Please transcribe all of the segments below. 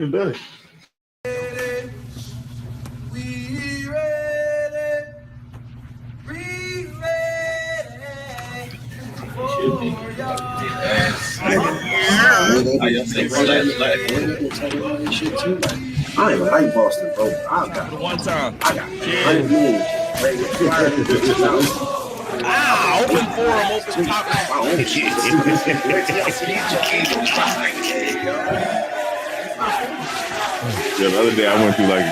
It does. I ain't like Boston, bro. One time. I got 100 million. Open forum, open top. Yeah, the other day I went through like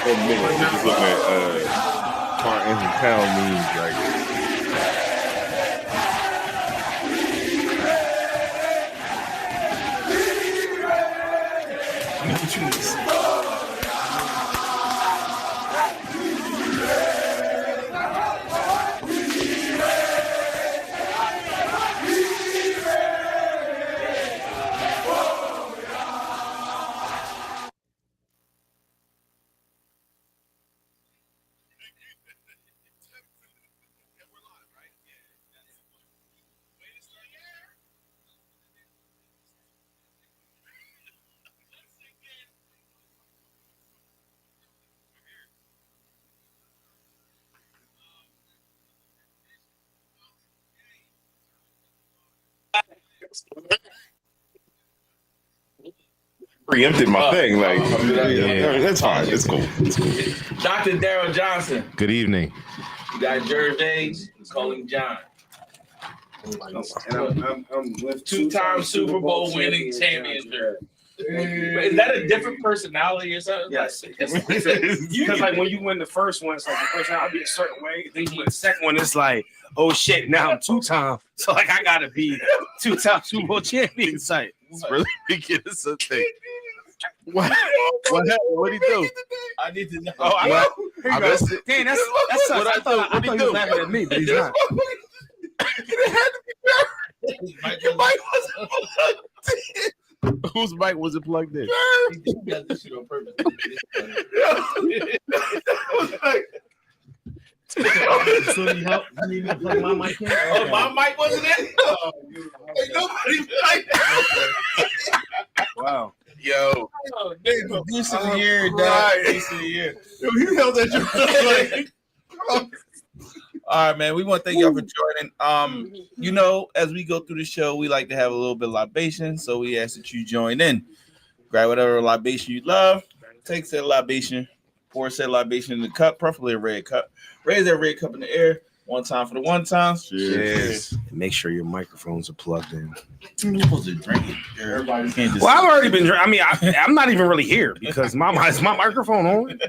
10 minutes just looking at Carr and Town memes like. Preempted my thing, like that's fine. It's cool. Dr. Daryl Johnson. Good evening. You got Jerry Days, calling John. And I'm with Two-time Super Bowl winning champion. Is that a different personality or something? Yes. Because like when you win the first one, it's like the first time I'll be a certain way. Then you win the second one, it's like, oh shit, now I'm two-time. So like I gotta be two-time Super Bowl champion. It's like It's really ridiculous. Thing. What happened? What'd he do? I need to know. oh, I know. I missed it. Damn, that's what I thought. I thought he was laughing at me, but he's not. It had to be Your mic Whose mic was it plugged in? He got this shit on purpose. So you help? You need me to plug my mic in? Oh, my mic wasn't in? Oh, ain't nobody like that. Wow. Yo, Producer of the year, dog. Right. Producer of the year. Yo, he held that like, All right, man. We want to thank y'all for joining. You know, as we go through the show, we like to have a little bit of libation, so we ask that you join in. Grab whatever libation you love. Take said libation, pour said libation in the cup, preferably a red cup. Raise that red cup in the air. One time for the one time. Cheers. Make sure your microphones are plugged in. You're supposed to drink it. Everybody can't just. Well, I've already been drinking. I mean, I'm not even really here because my microphone on.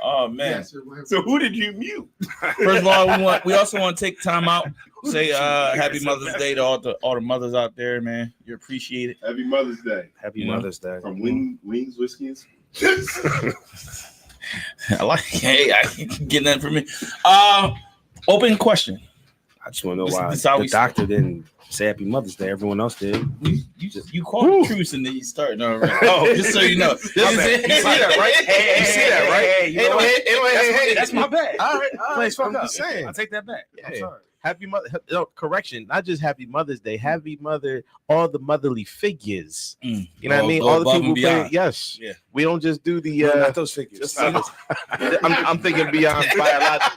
Oh man! So who did you mute? First of all, we also want to take time out. Say Happy Mother's Day to all the mothers out there, man. You're appreciated. Happy Mother's Day Happy Mother's Day. from Wings Whiskies. I like. Hey, I can get that from me. Open question. I just want to know This- why this how the we doctor didn't say Happy Mother's Day. Everyone else did. You call the truce and then you start. No, right. Oh, Just so you know. This My is bad. it. You see that, right? Hey, You see that, right? Hey, you know what? That's my bad. All right. Place fucked I'm up. just saying. I take that back. I'm Yeah. sorry. Happy Mother. No, correction. Not just Happy Mother's Day. Happy Mother. All the motherly figures. You know what I mean? Go All the above people and who play. beyond. Yes. Yeah. We don't just do the. No, not those figures. I'm thinking beyond biological.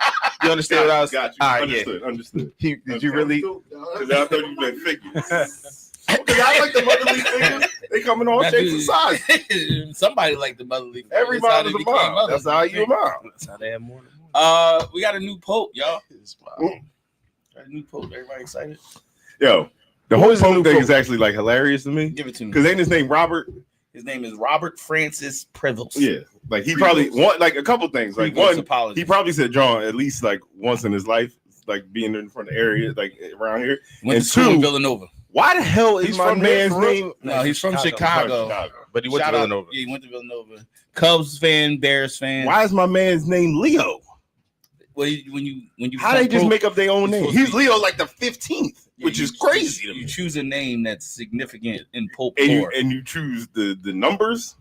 You understand what I was? Got you. All right. Understood. Yeah. Did you really? Because I thought you meant figures. Because I like the motherly figures. They come in all That shapes dude- and sizes. Somebody like the motherly. Figure. Every That's how mom is they a became mom. mothers. That's how you a mom. That's how they have more. We got a new pope, y'all. Got a new pope. Everybody excited? Yo, the Who whole is the new Pope thing Pope? is actually like hilarious to me. Give it to me. Because ain't his name Robert? His name is Robert Francis Prevost. Yeah. Like he probably want like a couple things. Like Prevost one, apology. he probably said John at least like once in his life, like being in front of the area, like around here. went and to school in two- Villanova. Why the hell is He's my from here, man's for real? name? No, he's from Chicago. But he went to Shout out- Villanova. Yeah, he went to Villanova. Cubs fan, Bears fan. Why is my man's name Leo? Well, when you How they just make up their own He's name? supposed to He's be- Leo like the 15th, which is crazy to You me. choose a name that's significant in Pope And lore. you choose the numbers.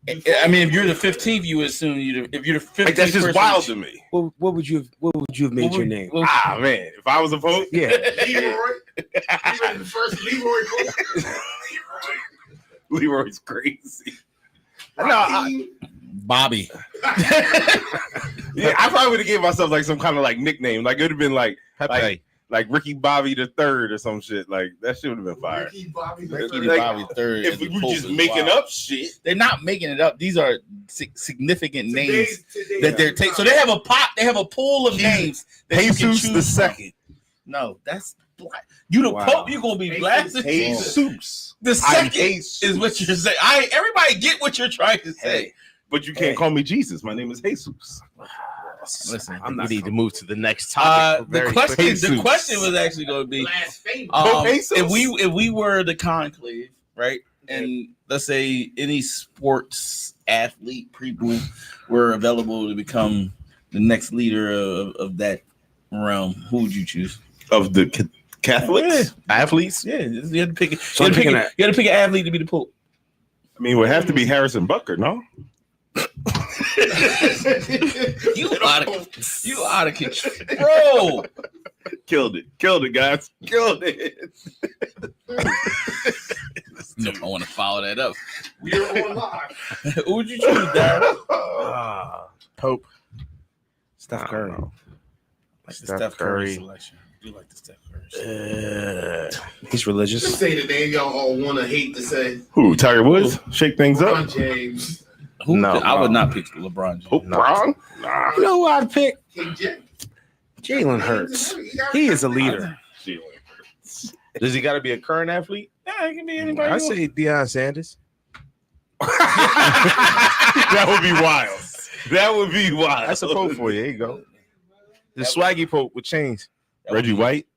I mean, if you're the 15th, you would assume if you're the 15th. Like that's just person- wild to me. What would you have made your name? Well, Ah man, if I was a Pope, Yeah. Leroy, the first Leroy. Leroy's crazy. Bobby. Yeah, I probably would have given myself like some kind of like nickname. Like it would have been like Ricky Bobby the Third or some shit. Like that shit would have been fire. Ricky Bobby Third. If we were just making up shit, they're not making it up. These are significant names that they're taking. So they have a pot. They have a pool of names. That Jesus the Second. No, that's black. You the Pope. You gonna be blasted. Jesus the Second is what you're saying. Everybody get what you're trying to say. But you can't call me Jesus. My name is Jesus. Listen, we need to move to the next topic. The question was actually going to be if we were the conclave, right? And let's say any sports athlete people were available to become the next leader of that realm, who would you choose? Of the Catholics? Athletes? Yeah, you had to pick. You had to pick an athlete to be the Pope. I mean, it would have to be Harrison Butker, no? you out of control. Killed it, guys. Killed it. I want to follow that up. We're on live. Who would you choose, Darryl? Pope. Steph Curry. Like the Steph Curry selection. I do like the Steph Curry. He's religious. Just say the name y'all all want to hate to say. Who? Tiger Woods? Shake things LeBron up. James. I would not pick LeBron James. LeBron? Nah. You know who I'd pick? King James. Jalen Hurts. He is a leader. Does he got to be a current athlete? Yeah, he can be anybody. I say Deion Sanders. That would be wild. That would be wild. That's a Pope for you. There you go. The swaggy Pope with chains. Reggie White.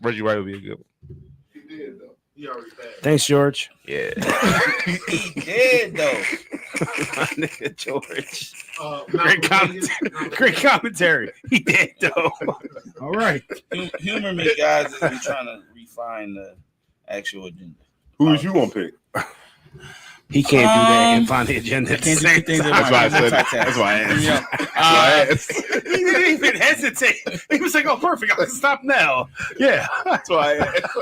Reggie White would be a good one. He did, though. He already passed. Thanks, George. Yeah. He did, though. My nigga George. Malcolm Great commentary. He did, though. All right. Humor me, guys, as we trying to refine the actual agenda. Who was you gonna pick? He can't do that and find the agenda at the Can't do same things time. at That's why I once. said. That's why I asked. He didn't even hesitate. He was like, "Oh, perfect. I can stop now." Yeah, That's why I asked.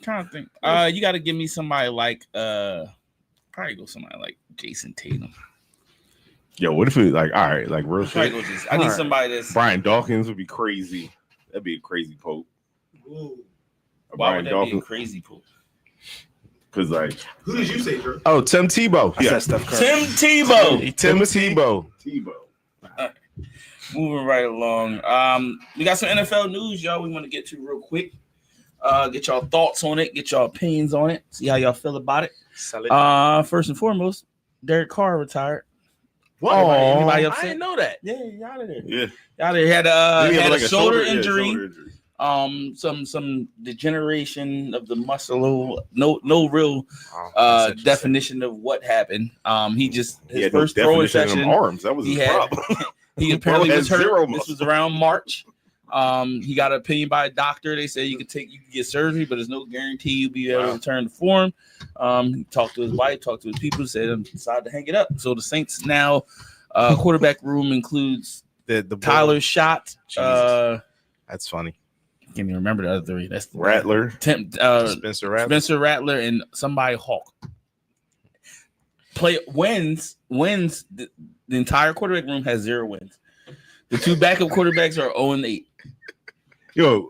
Trying to think. You got to give me somebody like probably go somebody like Jason Tatum. Yo, what if it like all right, like real Probably shit? go I need somebody that's. Brian Dawkins would be crazy. That'd be a crazy Pope. Ooh. Why Brian would that be a Dawkins, crazy pool? because like Who did you say, Drew? Oh, Tim Tebow. I said Steph Curry. Tim Tebow. Tim Tebow. Tebow. Moving right along. We got some NFL news, y'all. We want to get to real quick. Get y'all thoughts on it. Get y'all opinions on it. See how y'all feel about it. First and foremost, Derek Carr retired. What? Anybody I upset? didn't know that. Yeah, y'all there. Yeah. Y'all there had He a shoulder injury. shoulder injury. Some degeneration of the muscle. No real definition of what happened. He just He his had no first throwing definition in session. them arms. That was he his had- problem. He apparently was had zero hurt. This muscle. was around March. He got an opinion by a doctor. They said you can get surgery, but there's no guarantee you'll be able to return to form. He talked to his wife, talked to his people, said decided to hang it up. So the Saints now quarterback room includes The Tyler Schott. That's funny. Can't even remember the other three. That's the Rattler. Spencer Rattler. Spencer Rattler and somebody Hawk. Wins. The entire quarterback room has 0 wins. The 2 backup quarterbacks are 0-8. Yo,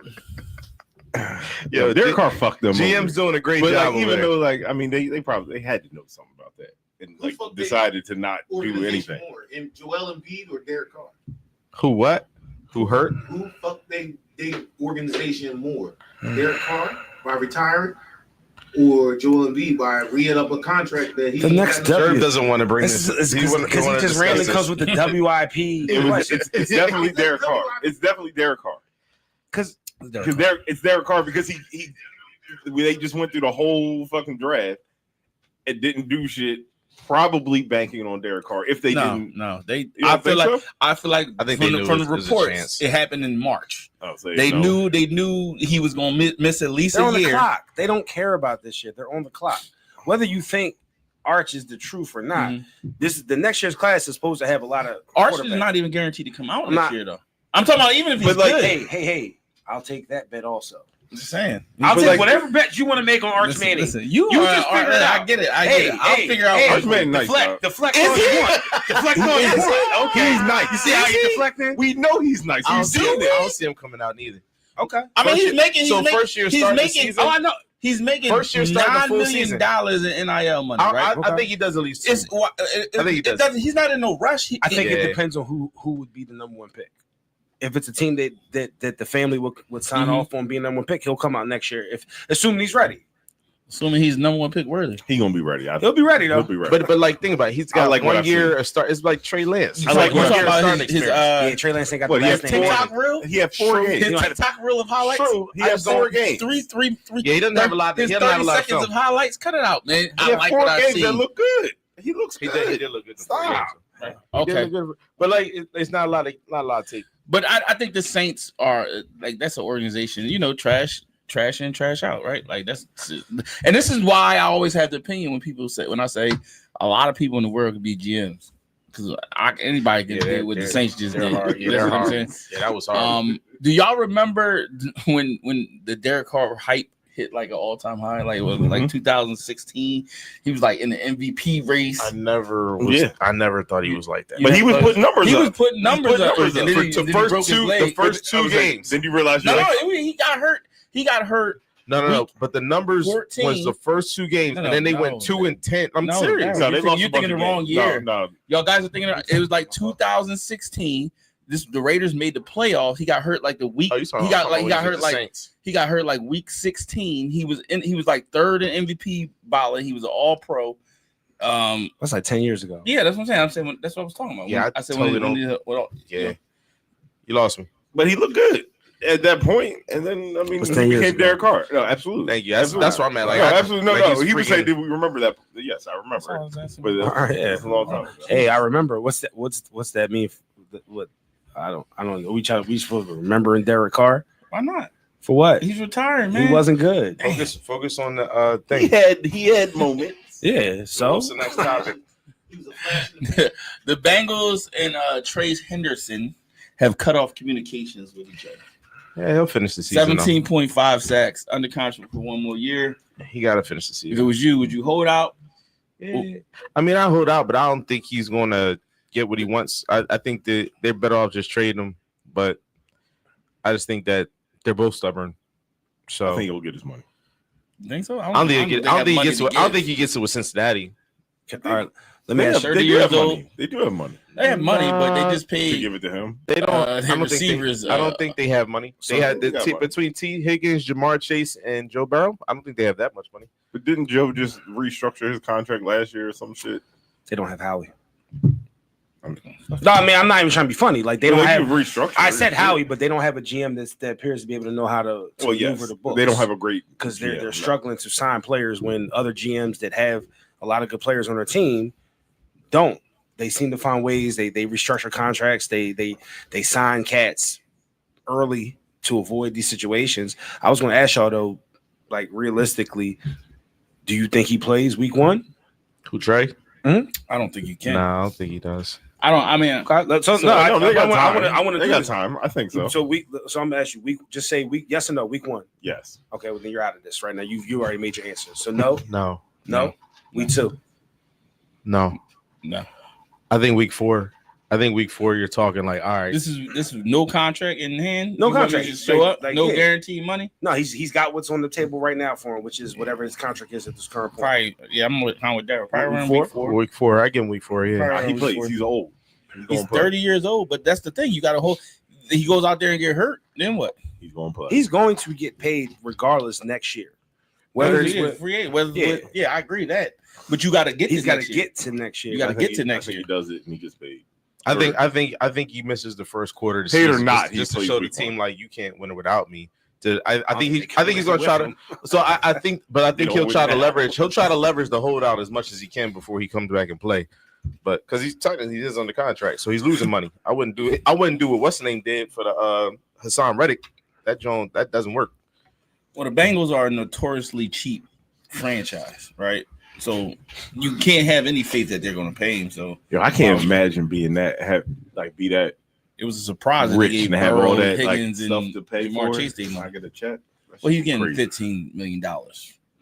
Derek Carr fucked them. GM's doing a great But job. like, even though, like, I mean, they probably had to know something about that, and like fucked decided to not do Organization anything. more, and Joel Embiid or Derek Carr? Who what? Who hurt? Who fucked they organization more? Derek Carr by retiring, or Joel Embiid by re-up a contract that he The next W. Herb doesn't want to bring Because this. he just randomly comes with the WIP. It's definitely Derek Carr. It's definitely Derek Carr. Because It's Derek Carr because they just went through the whole fucking draft and didn't do shit. Probably banking on Derek Carr if they didn't. No, You don't think so? I feel like I think from they knew from the it was a reports chance. it happened in March. Oh, so They knew he was going to miss at least they're a on the year. clock. They don't care about this shit. They're on the clock. Whether you think Arch is the truth or not, this is the next year's class is supposed to have a lot of Arch is quarterbacks. not even guaranteed to come out I'm next not- year though. I'm talking about even if he's But like, good. hey, I'll take that bet also. Just saying. I'll But take like- whatever bet you want to make on Arch Manning. Listen, You just figure it out. I get it. I get it. I'll figure out. Arch Manning nice, dog. Deflect all you want. Deflect all you want. Okay. He's nice. You see how you deflecting? We know he's nice. I You don't, see see him, it. I don't see him coming out neither. Okay. I mean, he's making. First year he's start the making. season. Oh, I know. He's making First year start the $9 full million season. in NIL money, right? I think he does at least two. It's. I think he does. He's not in no rush. I think it Yeah. depends on who would be the number one pick. If it's a team that the family would sign Mhm. off on being number one pick, he'll come out next year. If assuming he's ready, Assuming he's number one pick worthy. He gonna be ready. he'll be ready though. He'll be ready. But like think about it. He's I got like what one I've year a start. It's like Trey Lance. I like You what talking I've about starting his Yeah, Trey Lance ain't got What, the he last has name. TikTok reel? he had 4 games. His TikTok reel of highlights? True. He I had just 4 don't- games. Three. Yeah, he doesn't have a lot. His He doesn't have 30 a lot of seconds film. of highlights. Cut it out, man. He I had like 4 what I games see. that look good. He looks He good. did look good. Stop. He did Okay. look good. But like, it's not a lot of tape. But I think the Saints are like that's an organization, trash in, trash out, right? Like that's, and this is why I always have the opinion when I say a lot of people in the world could be GMs because anybody can do what the Saints just did. Hard. Yeah, That's they're what I'm hard. saying. Yeah, that was hard. Do y'all remember when the Derek Carr hype hit like an all-time high? Like it was like 2016. He was like in the MVP race. I never thought he was like that. But he was putting numbers He up. was putting numbers up. And then he The broke his leg. first two games. Then you realize you're No, like, he got hurt. He got hurt. No. But the numbers 14. was the first 2 games, No, and then they no, went 2 and 10. I'm No, serious. no. no, they lost. You're a bunch thinking of the wrong games. year. No, Y'all guys are thinking it was like 2016. The Raiders made the playoffs. He got hurt like the week. Oh, you talking He got about when hurt he was like with the Saints. he got hurt like week 16. He was like third in MVP ballot. He was an All Pro. That's like 10 years ago. Yeah, that's what I'm saying. That's what I was talking about. Yeah, I said totally yeah. You lost me. but he looked good at that point, and then I mean, Was he 10 years became ago. Derek Carr. No, absolutely. Thank you. That's where I'm at. Like, no, absolutely. No, like no. he's He would say, freaking- "Did we remember that?" Yes, I remember. But it's a long time ago. Hey, I remember. What's that mean? What I don't know. We supposed to remember Derek Carr Why not? for what? He's retiring, man. He wasn't good. Focus on the thing. He had moments. Yeah. So What's the next topic? The Bengals and Trace Henderson have cut off communications with each other. Yeah, he'll finish the season. 17.5 sacks, under contract for 1 more year. He got to finish the If season. it was you, would you hold out? Yeah. I mean, I hold out, but I don't think he's going to get what he wants. I think that they're better off just trading him, but I just think that they're both stubborn. So I think he'll get his money. You think so? I don't think he gets it with Cincinnati. all right, let They me have, ask you. 30 they do years have old. money. They do have money They have money, but they just to paid. give it to him. They don't. I don't receivers, think. I don't think they have money. so They had they got money. between T. Higgins, Jamar Chase, and Joe Burrow. I don't think they have that much money. But didn't Joe just restructure his contract last year or some shit? They don't have Howie. No, I mean I'm not even trying to be funny. Like they don't have. restructure. I said Howie, but they don't have a GM that appears to be able to know how to Well, yes, maneuver the books. they don't have a great because GM, they're no. struggling to sign players when other GMs that have a lot of good players on their team don't. They seem to find ways. They restructure contracts. They sign cats early to avoid these situations. I was going to ask y'all though, like realistically, do you think he plays week 1? Who Trey? I don't think you can. No, I don't think he does. I don't. I mean, So, No, they got time. I want to They do got this. time. I think so. So I'm gonna ask you week. Just say week. Yes or no. Week 1. Yes. Okay. Well, then you're out of this right now. You already made your answer. So no. No. Week 2. No. I think week 4. You're talking like, all right. this is no contract in hand. No You want me to contract. Just show up. Like, No yeah. guaranteed money. No, he's got what's on the table right now for him, which is whatever his contract is at this current point. Probably. Yeah, I'm with Darryl. Probably Week around 4? week 4. Week 4. I give him week 4. Yeah. Right. He week plays. 4. He's old. He's gonna play. 30 years old, but that's the thing. You got to hold. He goes out there and get hurt. Then what? He's going to play. He's going to get paid regardless next year. Whether it's with, free agent, whether yeah. yeah, I agree that. But you got to get. he's got to next year. get to next year. You gotta I think get to he- next I think year. he does it and he gets paid. I think he misses the first quarter. Of the Paid or season not, just he to plays show the week team 1. like you can't win it without me. I think he's win gonna try with to. So I think he'll win try to now. leverage. He'll try to leverage the holdout as much as he can before he comes back and play. But because he's technically he is under contract, so he's losing money. I wouldn't do it. I wouldn't do what what's the name did for the Hassan Reddick. That doesn't work. Well, the Bengals are a notoriously cheap franchise, right? So you can't have any faith that they're going to pay him. So Yo, I can't imagine being that be that it was a surprise that rich they gave and have Burrow, all that like Higgins, stuff and to pay Jamar for. Chase their I money. get a check. Well, he's getting Crazy. $15 million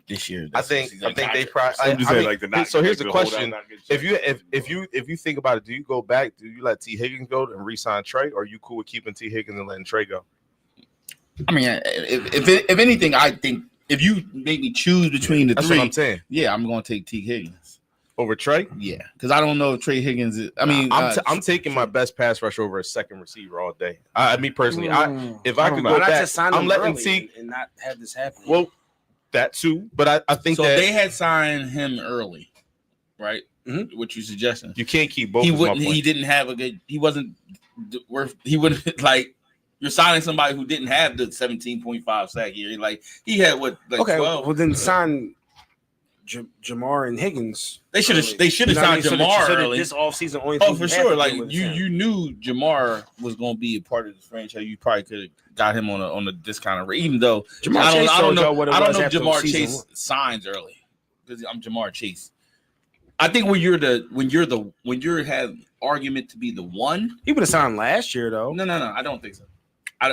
this year. I think they probably. I'm just saying, like the so here's the like, hold question: out, not get checked. if you think about it, do you go back? Do you let T Higgins go and re-sign Trey, or are you cool with keeping T Higgins and letting Trey go? I mean, if anything, I think if you make me choose between the That's three, what I'm saying. yeah, I'm going to take T Higgins Over Trey? Yeah, because I don't know if Trey Higgins is. I mean, I'm taking my best pass rush over a second receiver all day. Me personally, if I could Why go not back, just sign I'm him letting early T. and not have this happen. Well, that too, but I think so. that They had signed him early, right? Mhm. What you suggesting? you can't keep both. He is my wouldn't. point. He didn't have a good. He wasn't worth. He wouldn't like. You're signing somebody who didn't have the 17.5 sack year. Like he had what? Like Okay, 12. well then sign Jamar and Higgins. They should have. early. They should have signed So that Jamar that early. this offseason. Only Oh, thing for you have sure. to Like deal with is you him. knew Jamar was going to be a part of this franchise. You probably could have got him on a discounted rate, even though Jamar I Chase don't told y'all know. what it I don't was know if after Jamar season Chase one. signs early because I'm Jamar Chase. I think when you have argument to be the one. He would have signed last year though. No. I don't think so.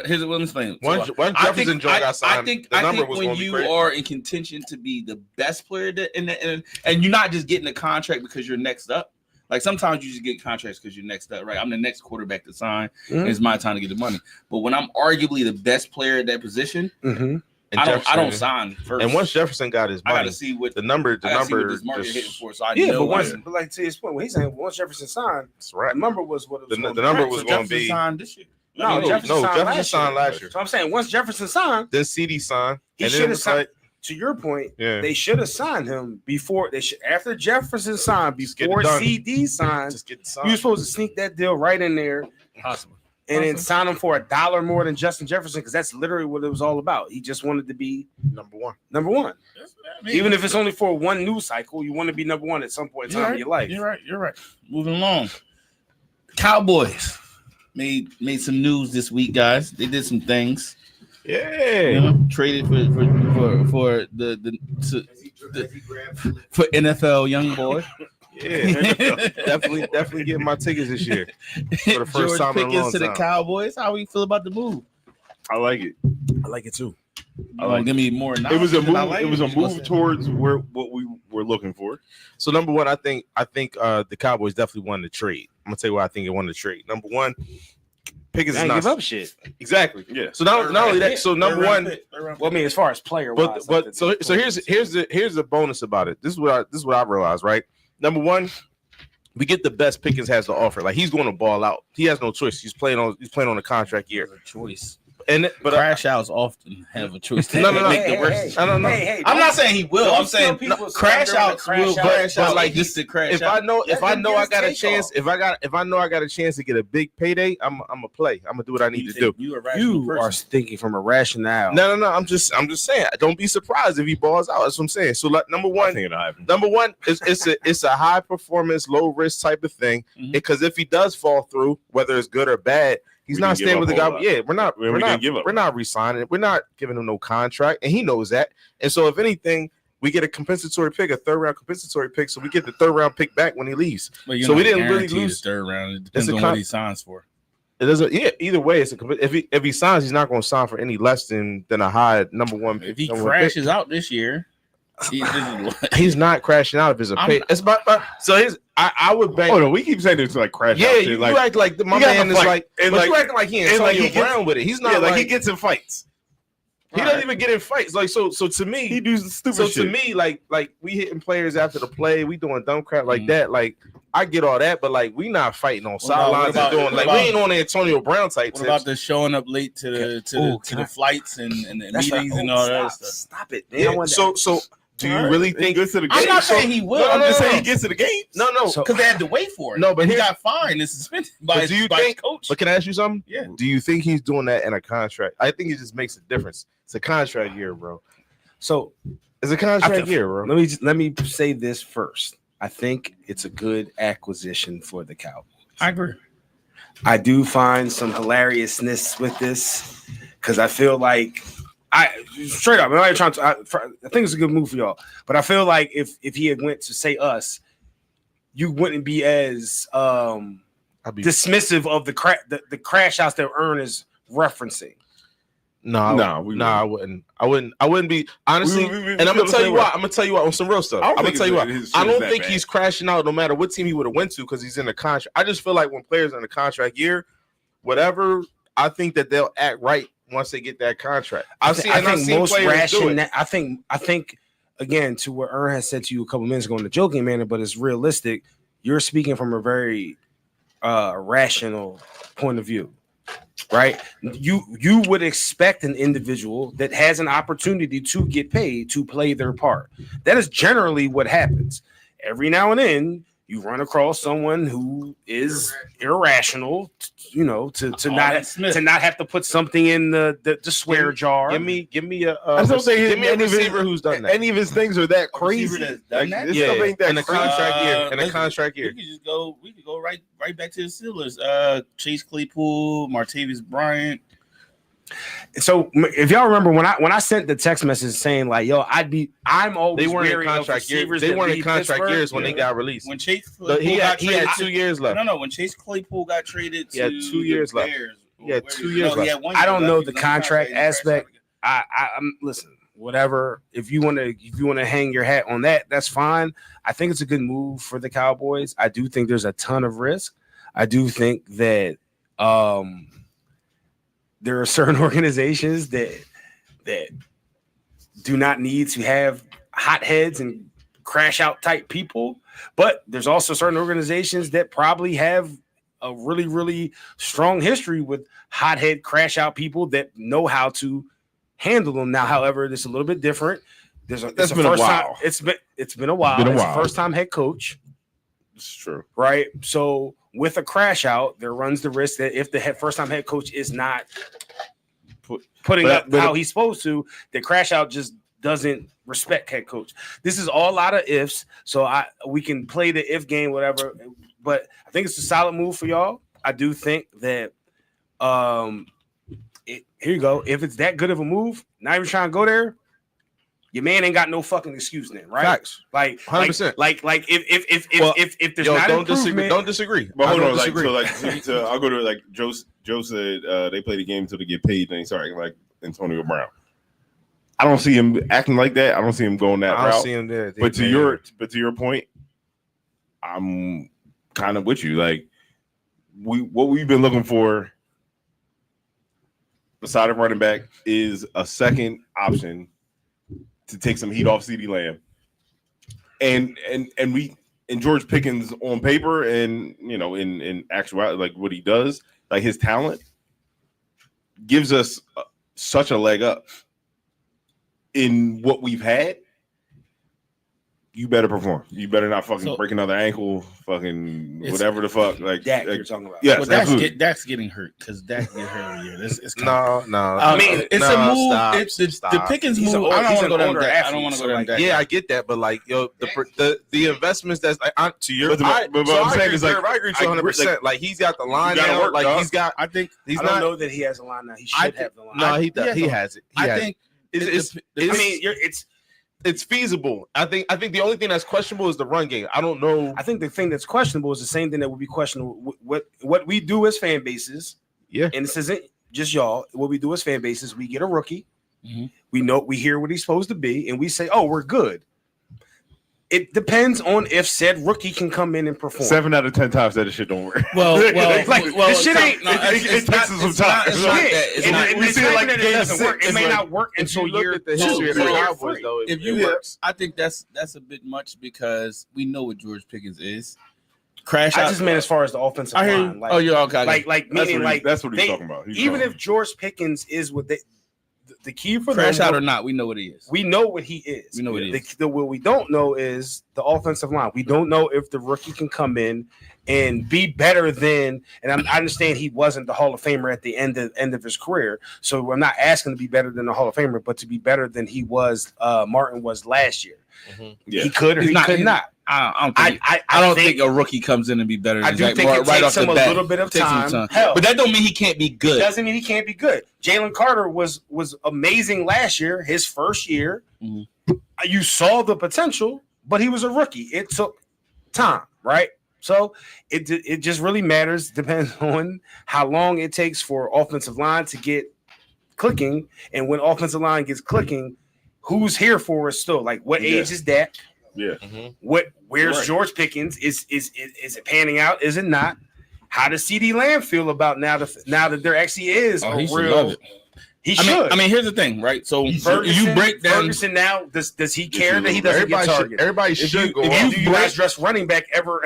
Here's what I'm saying. Once Jefferson Jones got signed, the number was when going to be you crazy. are in contention to be the best player and you're not just getting a contract because you're next up. Like sometimes you just get contracts because you're next up, right? I'm the next quarterback to sign, and it's my time to get the money. But when I'm arguably the best player at that position, Mm-hmm. I don't sign first. And once Jefferson got his I got money, to see what the number I gotta see what this market just- hitting for. So I Yeah, know but like to his point, what he's saying, once Jefferson signed, That's right. the number was what it was. The gonna be. number Right, was so going to Jefferson be. signed this year. No, I mean, Jefferson signed last year. So I'm saying once Jefferson signed, Then CD signed. he and then should it have was signed. like, To your point, yeah, they should have signed him before they should. After Jefferson signed, Just get it before done. CD signed, just get you signed. were supposed to sneak that deal right in there Possible. and then sign him for $1 more than Justin Jefferson because that's literally what it was all about. He just wanted to be Number one. number one, I mean, even if it's only for one news cycle. You want to be number one at some point in time in your life. You're right. Moving along. Cowboys made some news this week, guys. They did some things. Yeah. Traded for NFL young boy. Yeah. definitely getting my tickets this year for the first George time in a Pickens long to the time. Cowboys. How we feel about the move? I like it. I like it too. Give me more. It was a analysis move. than I like It was a You gonna move say? towards what we were looking for. So number one, I think the Cowboys definitely won the trade. I'm gonna tell you why I think they won the trade. Number one, Pickens I is ain't give not up shit. exactly. Yeah. So not only that, so number one, Well, I mean, as far as player, but so here's the bonus about it. This is what I realized, right? Number one, we get the best Pickens has to offer. Like he's going to ball out. He has no choice. He's playing on a contract year. a choice. But Crash outs often have a choice to No. make the worst. I don't know. I'm not saying he will. don't I'm saying tell people crash slander outs crash will out, crash but out like like just to crash If out. I know I got a take chance, off. if I know I got a chance to get a big payday, I'm gonna play. I'm gonna do what I need to do. You a rational You are person. thinking from a rationale. No. I'm just saying. Don't be surprised if he balls out. That's what I'm saying. So like, number I one, think it'll happen. it's a high performance, low risk type of thing. Mhm. Because if he does fall through, whether it's good or bad, he's We not didn't give staying with the up guy. all that. Yeah, We didn't give up. we're not resigning. We're not giving him no contract, and he knows that. And so, if anything, we get a compensatory pick, a third round compensatory pick, so we get the third round pick back when he leaves. But you're So we not didn't really guaranteed lose. the third round. It It's depends a on con- what he signs for. It doesn't. Yeah, either way, it's if he signs, he's not going to sign for any less than a high number one. If he number one pick. crashes out this year, He's not crashing out if it's a pay. It's about so his. I would bank. Oh no, we keep saying it's like crash Yeah, out shit. you Like, act like my you gotta man is fight. like, And but like- you acting like he and like Antonio he gets- Brown with it. He's not yeah, like, he gets in fights. he doesn't even get in fights. Like so to me, He do stupid so shit. to me, like we hitting players after the play, we doing dumb crap like Mhm. that. Like I get all that, but like we not fighting on about- sidelines and what doing about- like what we ain't on the Antonio Brown type what tips. about the showing up late to the flights and the meetings and all that stuff? Stop it, man. I Yeah, want so do you really He think? gets to the I'm game? not so- saying he will. No, I'm no, just no, saying he gets to the game. No, So- because they had to wait for it. No, but he here- got fined and suspended by But his, do you by think- his coach. But can I ask you something? Yeah. Do you think he's doing that in a contract? I think it just makes a difference. It's a contract year, bro. So It's a contract year, bro. let me say this first. I think it's a good acquisition for the Cowboys. I agree. I do find some hilariousness with this because I feel like I think it's a good move for y'all, but I feel like if he had went to say us, you wouldn't be as I'll be dismissive of the crash outs that Ern is referencing. No, I wouldn't. I wouldn't be honestly. And I'm gonna tell you why. I'm gonna tell you why on some real stuff. I'm gonna tell you why. I don't think he's crashing out no matter what team he would have went to because he's in a contract. I just feel like when players are in a contract year, whatever, I think that they'll act right once they get that contract. I think most ration. I think again to what Ern has said to you a couple minutes ago in the joking manner, but it's realistic. You're speaking from a very rational point of view. Right, you would expect an individual that has an opportunity to get paid to play their part. That is generally what happens. Every now and then, you run across someone who is irrational, to not have to put something in the swear jar. Give me a receiver who's done that. Any of his things are that crazy. Done that? In a contract year. We could go right back to the Steelers. Chase Claypool, Martavis Bryant. So if y'all remember when I sent the text message saying like, yo, I'm always they weren't wary in contract years. They weren't in contract years when they got released. When Chase Claypool he had 2 years left. No. When Chase Claypool got traded, he had 2 years left. He had 2 years left. I don't know the contract aspect. I'm listen. Whatever. If you want to hang your hat on that, that's fine. I think it's a good move for the Cowboys. I do think there's a ton of risk. I do think that there are certain organizations that do not need to have hotheads and crash out type people, but there's also certain organizations that probably have a really, really strong history with hothead crash out people that know how to handle them. Now, however, it's a little bit different. It's been a while. It's been a while. It's a first time head coach. It's true, right? So with a crash out, there runs the risk that if the first time head coach is not putting up how he's supposed to, the crash out just doesn't respect head coach. This is all a lot of ifs, so we can play the if game, whatever. But I think it's a solid move for y'all. I do think that here you go. If it's that good of a move, not even trying to go there, your man ain't got no fucking excuse then, right? Facts. Like 100%. Like if there's not don't disagree. But hold on, I'll go to like Joe said they play the game until they get paid. And they start acting like Antonio Brown. I don't see him acting like that. I don't see him going that route. I don't see him there. But to your point, I'm kind of with you. Like what we've been looking for beside a running back is a second option to take some heat off CeeDee Lamb, and George Pickens on paper, and in actuality, like what he does, like his talent gives us such a leg up in what we've had. You better perform. You better not fucking break another ankle, fucking whatever the fuck. Like Dak, you're talking about. Yes, Dak's getting hurt because Dak get hurt every year. It's no. I mean, it's a move. It's the Pickens move. I don't want to go down that. I don't want to go down that. Yeah, I get that, but like, the investments that's like to your. But what I'm saying is like, I agree to 100%. Like he's got the line now. Like he's got. I think I don't know that he has a line now. He should have the line. No, he does. He has it. I think it's feasible. I think the only thing that's questionable is the run game. I don't know. I think the thing that's questionable is the same thing that would be questionable. What we do as fan bases, yeah, and this isn't just y'all. What we do as fan bases, we get a rookie. Mm-hmm. We hear what he's supposed to be, and we say, "Oh, we're good." It depends on if said rookie can come in and perform. 7 out of 10 times that shit don't work. Well, this shit ain't. It takes some time. We see it like it doesn't work. It may not work until year the history of the Cowboys, though. If you works, I think that's a bit much because we know what George Pickens is. Crash out. I just meant as far as the offensive line. Oh, you're okay. That's what he's talking about. Even if George Pickens is what the key for crash out or not, we know what he is. We know what he is. We know what he is. What we don't know is the offensive line. We don't know if the rookie can come in and be better than. And I understand he wasn't the Hall of Famer at the end of his career, so I'm not asking to be better than the Hall of Famer, but to be better than he was. Martin was last year. Mm-hmm. Yeah. He could or he could not. I don't think a rookie comes in and be better than I do think it takes him a little bit of time. But that don't mean he can't be good. It doesn't mean he can't be good. Jalen Carter was amazing last year, his first year. Mm-hmm. You saw the potential, but he was a rookie. It took time, right? So it just really matters. Depends on how long it takes for offensive line to get clicking, and when offensive line gets clicking, who's here for us still? Like, what age is Dak? Yeah. Where's Right. George Pickens? Is it panning out? Is it not? How does CD Lamb feel about now that there actually is a he should real? love it. He should. I mean, here's the thing, right? So Ferguson, you break down. Ferguson now. Does he care that he doesn't get targeted? Everybody should go. Do you guys dress running back ever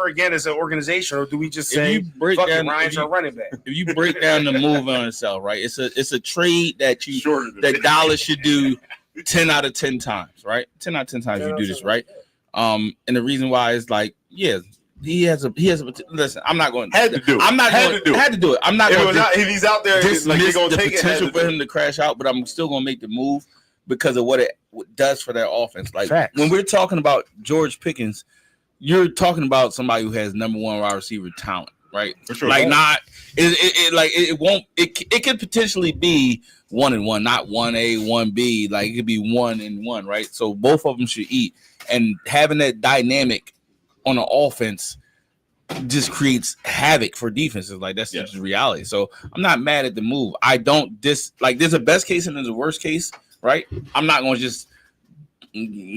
again as an organization, or do we just say If you break fuck it, down, Ryan's our running back? if you break down the move on itself, right? It's a trade that Dallas should do 10 out of 10 times, right? 10 out of 10 times you do this, right? And the reason why is like, yeah, he has a listen. I'm not going Had to do it. I'm not Had going to do it. Had to do it. I'm not going to If he's out there, dismiss like they're gonna the take potential it. for him to crash out, but I'm still going to make the move because of what it does for their offense. Like Facts. when we're talking about George Pickens, you're talking about somebody who has number one wide receiver talent, right? For sure. Like not it won't it could potentially be 1-1, not 1A, 1B. Like it could be 1-1, right? So both of them should eat, and having that dynamic on the offense just creates havoc for defenses. Like that's just reality. So I'm not mad at the move. I don't there's a best case and there's a worst case, right? I'm not going to just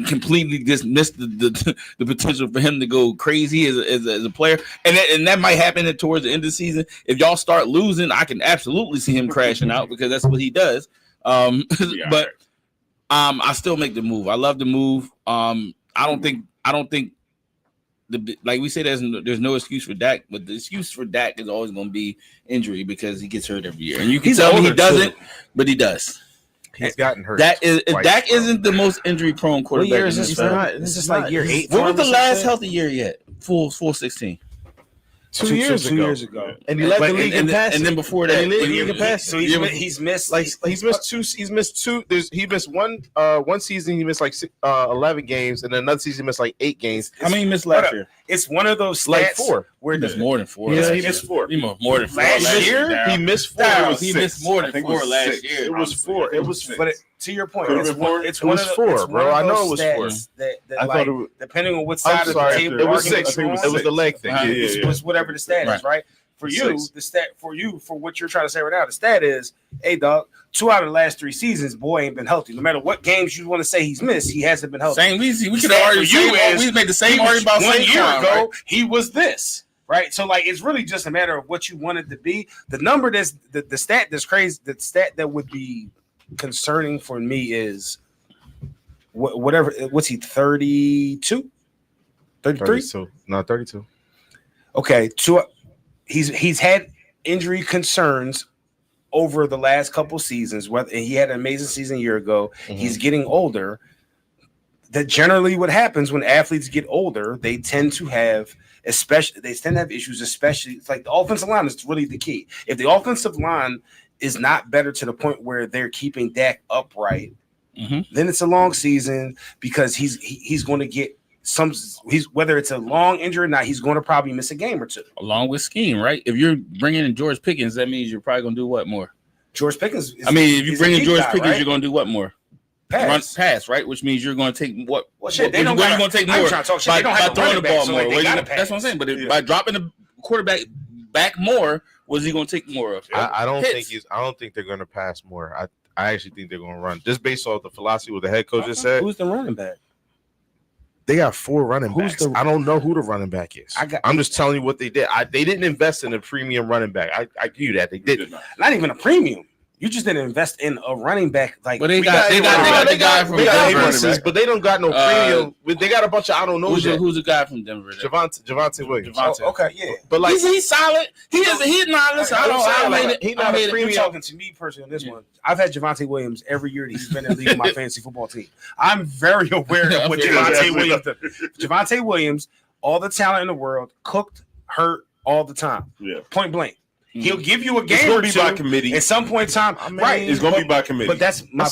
completely dismiss the potential for him to go crazy as a player, and that might happen towards the end of the season. If y'all start losing, I can absolutely see him crashing out because that's what he does. But I still make the move. I love the move. I don't think like we say there's no excuse for Dak, but the excuse for Dak is always going to be injury because he gets hurt every year, and you can tell me he doesn't, but he does. He's gotten hurt. Dak isn't the most injury prone quarterback. What year is in this? NFL. This is like year 8. When was the last healthy year yet? Full 16. 2 years ago. And he led the league in passing. And then before that, So he's missed like he's missed two. He missed one season. He missed like 11 games, and then another season he missed like 8 games. How many missed last year? It's one of those stats Like 4. where It's more than 4. Yeah, he missed 4. He missed more than 4 Last year? He missed 4. He missed more than 4 last year. It was 4. It was 6. But to your point, Could've it's been 4. it's It one was of the, 4, it's bro. one of I know those it was 4. stats that I like, thought it was. depending on what side I'm of the sorry. table It was argument 6. you're on, It was the leg thing. it's whatever the stat is, right? For you, 6. the stat for what you're trying to say right now, the stat is, hey, dog, 2 out of the last 3 seasons, boy ain't been healthy. No matter what games you want to say he's missed, he hasn't been healthy. Same reason. We could Stat argue. for you is We made the same He was- argument about 1 Saquon, year ago. right? He was this, right? So like, it's really just a matter of what you want it to be. The number that's the stat that's crazy. The stat that would be concerning for me is whatever. What's he? 32, 33? 32. No, 32. Okay, he's had injury concerns over the last couple seasons. Whether he had an amazing season a year ago, he's getting older. That generally what happens when athletes get older, they tend to have issues, especially it's like the offensive line is really the key. If the offensive line is not better to the point where they're keeping Dak upright, then it's a long season because he's going to get whether it's a long injury or not, he's going to probably miss a game or 2. Along with scheme, right? If you're bringing in George Pickens, that means you're probably going to do what more? George Pickens. If you bring in George Pickens, right? you're going to do what more? Pass, right? Which means you're going to take what? Well, shit, You're going to take more by throwing the ball more. That's what I'm saying. But by dropping the quarterback back more, was he going to take more of? I don't think they're going to pass more. I actually think they're going to run just based off the philosophy what the head coach just said. Who's the running back? They got 4 running backs. I don't know who the running back is. I'm just telling you what they did. They didn't invest in a premium running back. I give you that. They didn't. Not even a premium. You just didn't invest in a running back. Like, but they got the guy from Denver, but they don't got no premium. They got a bunch of I don't know. Who's the guy from Denver? Javonte Williams. Okay, yeah. But like he's solid. He's not. Listen, He's not a premium. You're talking to me personally on this one. I've had Javonte Williams every year that he's been in the league with my fantasy football team. I'm very aware of what Javonte Williams does. Javonte Williams, all the talent in the world, cooked, hurt all the time. Yeah. Point blank. He'll give you a game or 2 by committee. At some point in time. Right. It's going to be by committee. But that's my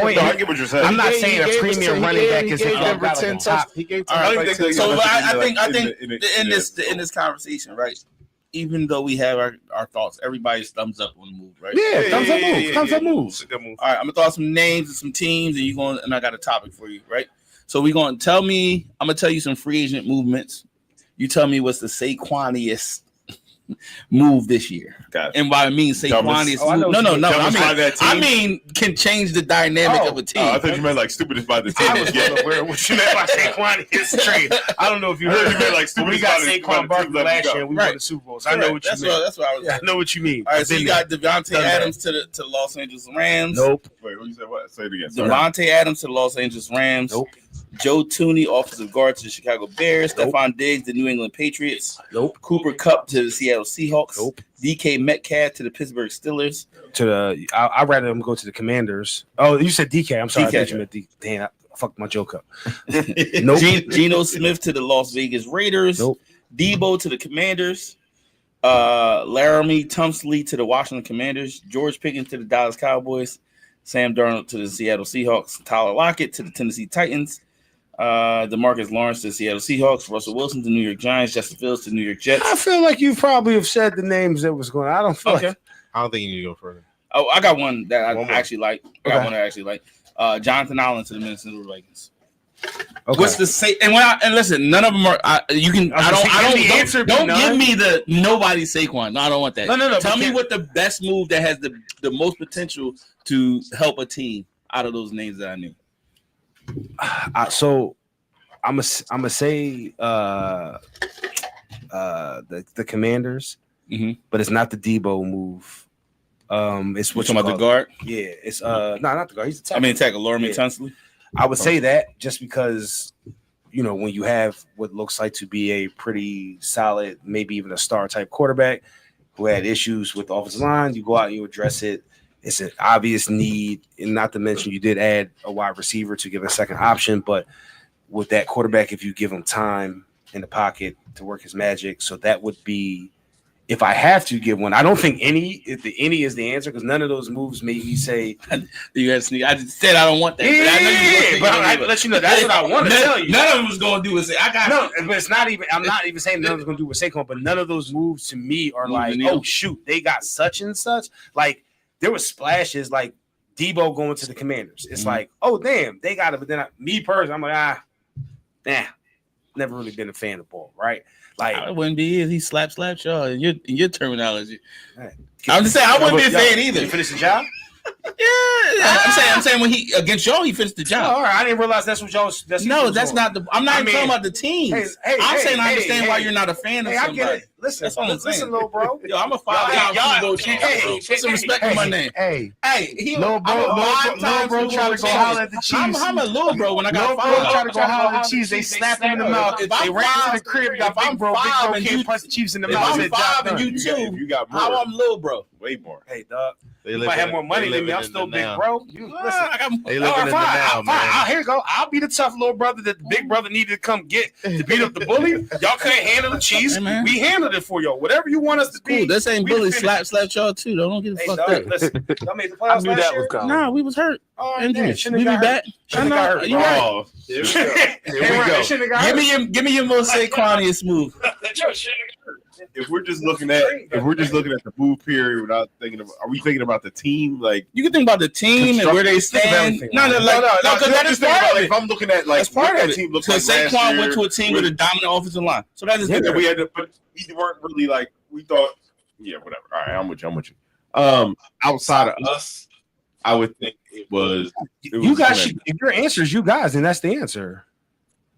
point. No, I get what you're saying. I'm not saying a premium running back is Denver 10 top. He gave 10. So I think in this conversation, right? Even though we have our thoughts, everybody's thumbs up on the move, right? Yeah, thumbs up moves. All right, I'm gonna throw out some names and some teams, and I got a topic for you, right? So I'm gonna tell you some free agent movements. You tell me what's the Saquanest move this year. Gotcha. And by I mean Saquanest. I mean can change the dynamic of a team. I thought you meant like stupidest by the team. I was getting aware of what you meant by Saquanest trade. I don't know if you heard you meant like we stupidest got by the Saquon Barkley last year and we won Right. the Super Bowl. So I know what you mean. That's what I was. I know what you mean. All right, so you got Devontae Done that. Adams to the Los Angeles Rams. Nope. Wait, what you said? What? Say it again. Sorry. Devontae Adams to the Los Angeles Rams. Nope. Joe Tooney, offensive guard to the Chicago Bears. Nope. Stephon Diggs, the New England Patriots. Nope. Cooper Kupp to the Seattle Seahawks. Nope. DK Metcalf to the Pittsburgh Steelers. I'd rather them go to the Commanders. Oh, you said DK. I'm sorry. DK. I thought you meant DK. Damn, I fucked my joke up. Nope. Geno Smith to the Las Vegas Raiders. Nope. Debo to the Commanders. Laramie Tunsley to the Washington Commanders. George Pickens to the Dallas Cowboys. Sam Darnold to the Seattle Seahawks. Tyler Lockett to the Tennessee Titans. DeMarcus Lawrence to the Seattle Seahawks. Russell Wilson to the New York Giants. Justin Fields to the New York Jets. I feel like you probably have said the names that was going on. I don't feel Okay. like I don't think you need to go further. Oh, I got one that One more. actually like. Jonathan Allen to the Minnesota Vikings. okay. What's the say? And listen, none of them are. You can. I was gonna say, Don't none. give me the nobody Saquon. No, I don't want that. No. Tell me but what the best move that has the most potential to help a team out of those names that I knew. so I'm gonna say the Commanders, but it's not the Debo move. It's What what you you about the call guard? it. Yeah, it's no, not the guard. He's the tackle. I mean, tackle Laramie Yeah. Tunsley. I would say that just because, when you have what looks like to be a pretty solid, maybe even a star type quarterback who had issues with the offensive line, you go out and you address it. It's an obvious need, and not to mention you did add a wide receiver to give a second option. But with that quarterback, if you give him time in the pocket to work his magic, so that would be. If I have to give one, I don't think any is the answer because none of those moves made me say You guys sneak. I just said I don't want that. yeah, but I know you but I let you know that's what I want to tell you. None of them was gonna do is say I got No, but it's not even. I'm not even saying none of it's gonna do with Saquon, but none of those moves to me are Move like, the needle. oh shoot, they got such and such. Like there was splashes, like Debo going to the Commanders. It's like, oh damn, they got it. But then me personally, I'm like, never really been a fan of ball, right? Like I wouldn't be he slap y'all in your terminology. Right. I'm just saying I wouldn't be a fan You either. finish the job. Yeah, I'm saying when he against y'all, he finished the Oh, job. all right, I didn't realize that's what y'all. No, that's not the. I'm not even talking about the teams. I'm saying I understand why you're not a fan of Hey, I somebody. get it. Listen, That's all I'm listen, saying. little bro. Yo, I'm a 5-time Super Bowl champion. Bro. Put some respect on my name. Hey, Hey, little bro try to go holler at the Chiefs. I'm a little bro when I Little got bro try 5. to go holler at the Chiefs. They slapped him in the mouth. If They I'm ran to five- the crib. if Got I'm big bro. Big five bro and can't you- punch the Chiefs in the If mouth. I'm Said, 5 and "Job you done." 2, You got more. how I'm little bro? Way more. Hey, dog. They You living might have in- more money they than me. I'm living in still the big, now. bro. You listen. I got They All living right, in the fine. now, Fine. man. Here you go. I'll be the tough little brother that the big brother needed to come get to beat up the bully. Y'all couldn't handle the Chiefs. Hey, man. We handled it for y'all. Whatever you want us to be. Cool. This ain't we Billy finished. slap y'all too. Don't get it Hey, fucked dog, up. listen. Y'all made the I playoffs knew last that year? was coming. Nah, we was hurt. All right, Injuries. man. Shouldn't We be have got back. hurt. Shouldn't have got hurt. You right. Oh, Here we go. Hey, Here we go. shouldn't have got hurt. Give me your most Saquoniest move. if we're just looking at the move period without thinking about, are we thinking about the team? Like, You can think about the team and where they Think of stand. everything, No, man. because that is just think part about, of like, it. if I'm looking at like That's part what of that it. team looks like Because last Saquon year, went to a team with a dominant offensive line, so that is that different. we had to, but we weren't really like we thought. Yeah, whatever. All right, I'm with you. Outside of us, I would think it was. You guys should, if your answer is you guys, then that's the answer.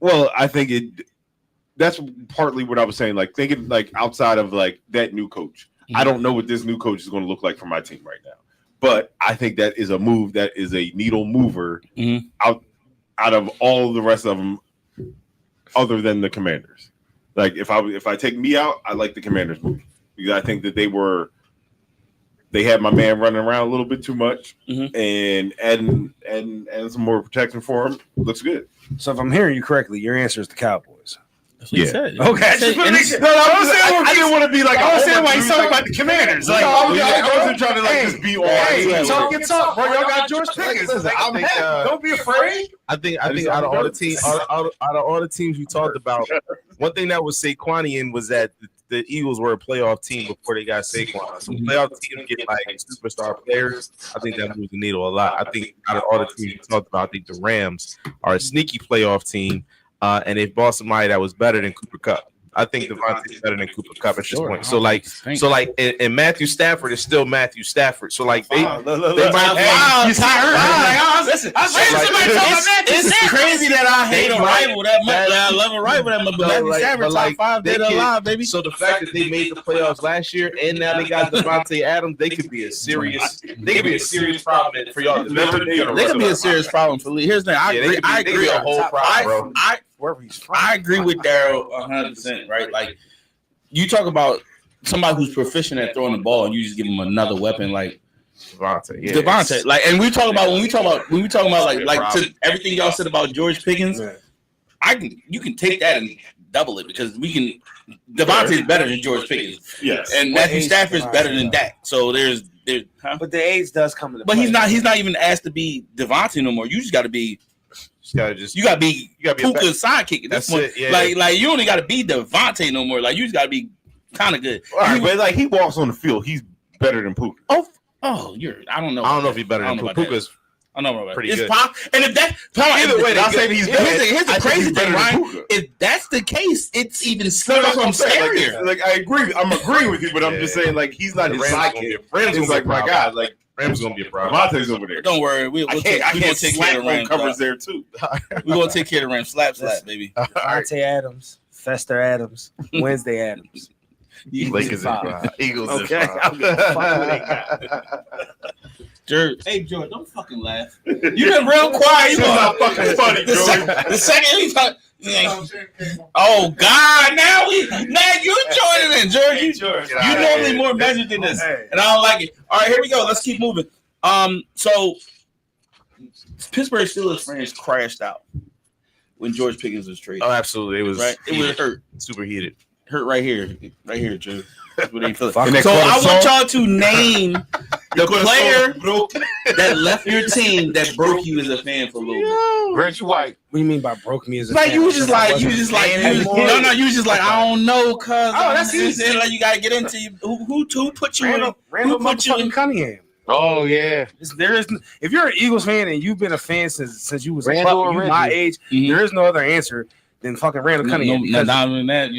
Well, I think it. That's partly what I was saying. Like thinking like outside of like that new coach. I don't know what this new coach is going to look like for my team right now. But I think that is a move that is a needle mover out of all the rest of them, other than the Commanders. Like if I take me out, I like the Commanders move because I think that they had my man running around a little bit too much, and adding some more protection for him looks good. So if I'm hearing you correctly, your answer is the Cowboys. That's what he said. Okay. I didn't want to be like. I understand why he's talking about the Commanders. Like, I wasn't trying to like just be all. Hey, talk your talk, bro. Y'all got George Pickens. I think, Don't be afraid. I think out of all the teams, out of all the teams we talked about, one thing that was Saquonian was that the Eagles were a playoff team before they got Saquon. So playoff teams get like superstar players. I think that moves the needle a lot. I think out of all the teams we talked about, I think the Rams are a sneaky playoff team, and they bought somebody that was better than Cooper Kupp. I think Devontae's better than Cooper Kupp at this point. So like, and Matthew Stafford is still Matthew Stafford. So like, they might. Listen, it's crazy that I hate a rival that much. I love a rival that much, but Matthew Stafford top 5 dead alive, baby. So the fact that they made the playoffs last year and now they got Devontae Adams, they could be a serious problem for y'all. They could be a serious problem for Lee. Here's the thing. I agree. A whole problem, bro. I agree with Daryl 100%. Right, like you talk about somebody who's proficient at throwing the ball, and you just give him another weapon like Devontae. Like, and we talk about when we talk about like to everything y'all said about George Pickens. You can take that and double it because Devontae is better than George Pickens. Yes, and Matthew Stafford is better than Dak. So there's. But the age does come into play. But he's not even asked to be Devontae no more. You just got to be. You gotta be Puka's sidekick. That's it. Yeah, like you only gotta be Devontae no more. Like you just gotta be kind of good. All right, but like he walks on the field, he's better than Puka. I don't know. I don't know if he's better than Puka's. I know about pretty it's good. And if that either way, I'm saying he's better. Here's the crazy thing, Ryan. If that's the case, it's even scarier. Like I agree. I'm agreeing with you, but I'm just saying like he's not his sidekick. Rams is like my guy. Like. Rams gonna be a problem. Devontae's over there. Don't worry, I can't take care of the Rams. Covers there too. We're gonna take care of the Rams. Slap, baby. Devontae Adams, Fester Adams, Wednesday Adams. Lakers and Eagles. Okay, Hey George, don't fucking laugh. You've been real quiet. You're not fucking funny, George. The second he talk. Oh God! Now you joining in, George. You normally more measured than this, and I don't like it. All right, here we go. Let's keep moving. So Pittsburgh Steelers fans crashed out when George Pickens was traded. Oh, absolutely. It was right. It was hurt, super heated. Hurt right here, George. That's what they feel. So I want y'all to name the player that left your team that broke you as a fan for a little bit. Reggie White. What do you mean by broke me as a fan? You was just like, I don't know, cuz. Oh, that's easy. Like you gotta get into who put you in. Randall motherfucking Cunningham. Oh yeah. If you're an Eagles fan and you've been a fan since you was a pup, you my age, there is no other answer than fucking Randall Cunningham. No, not than that,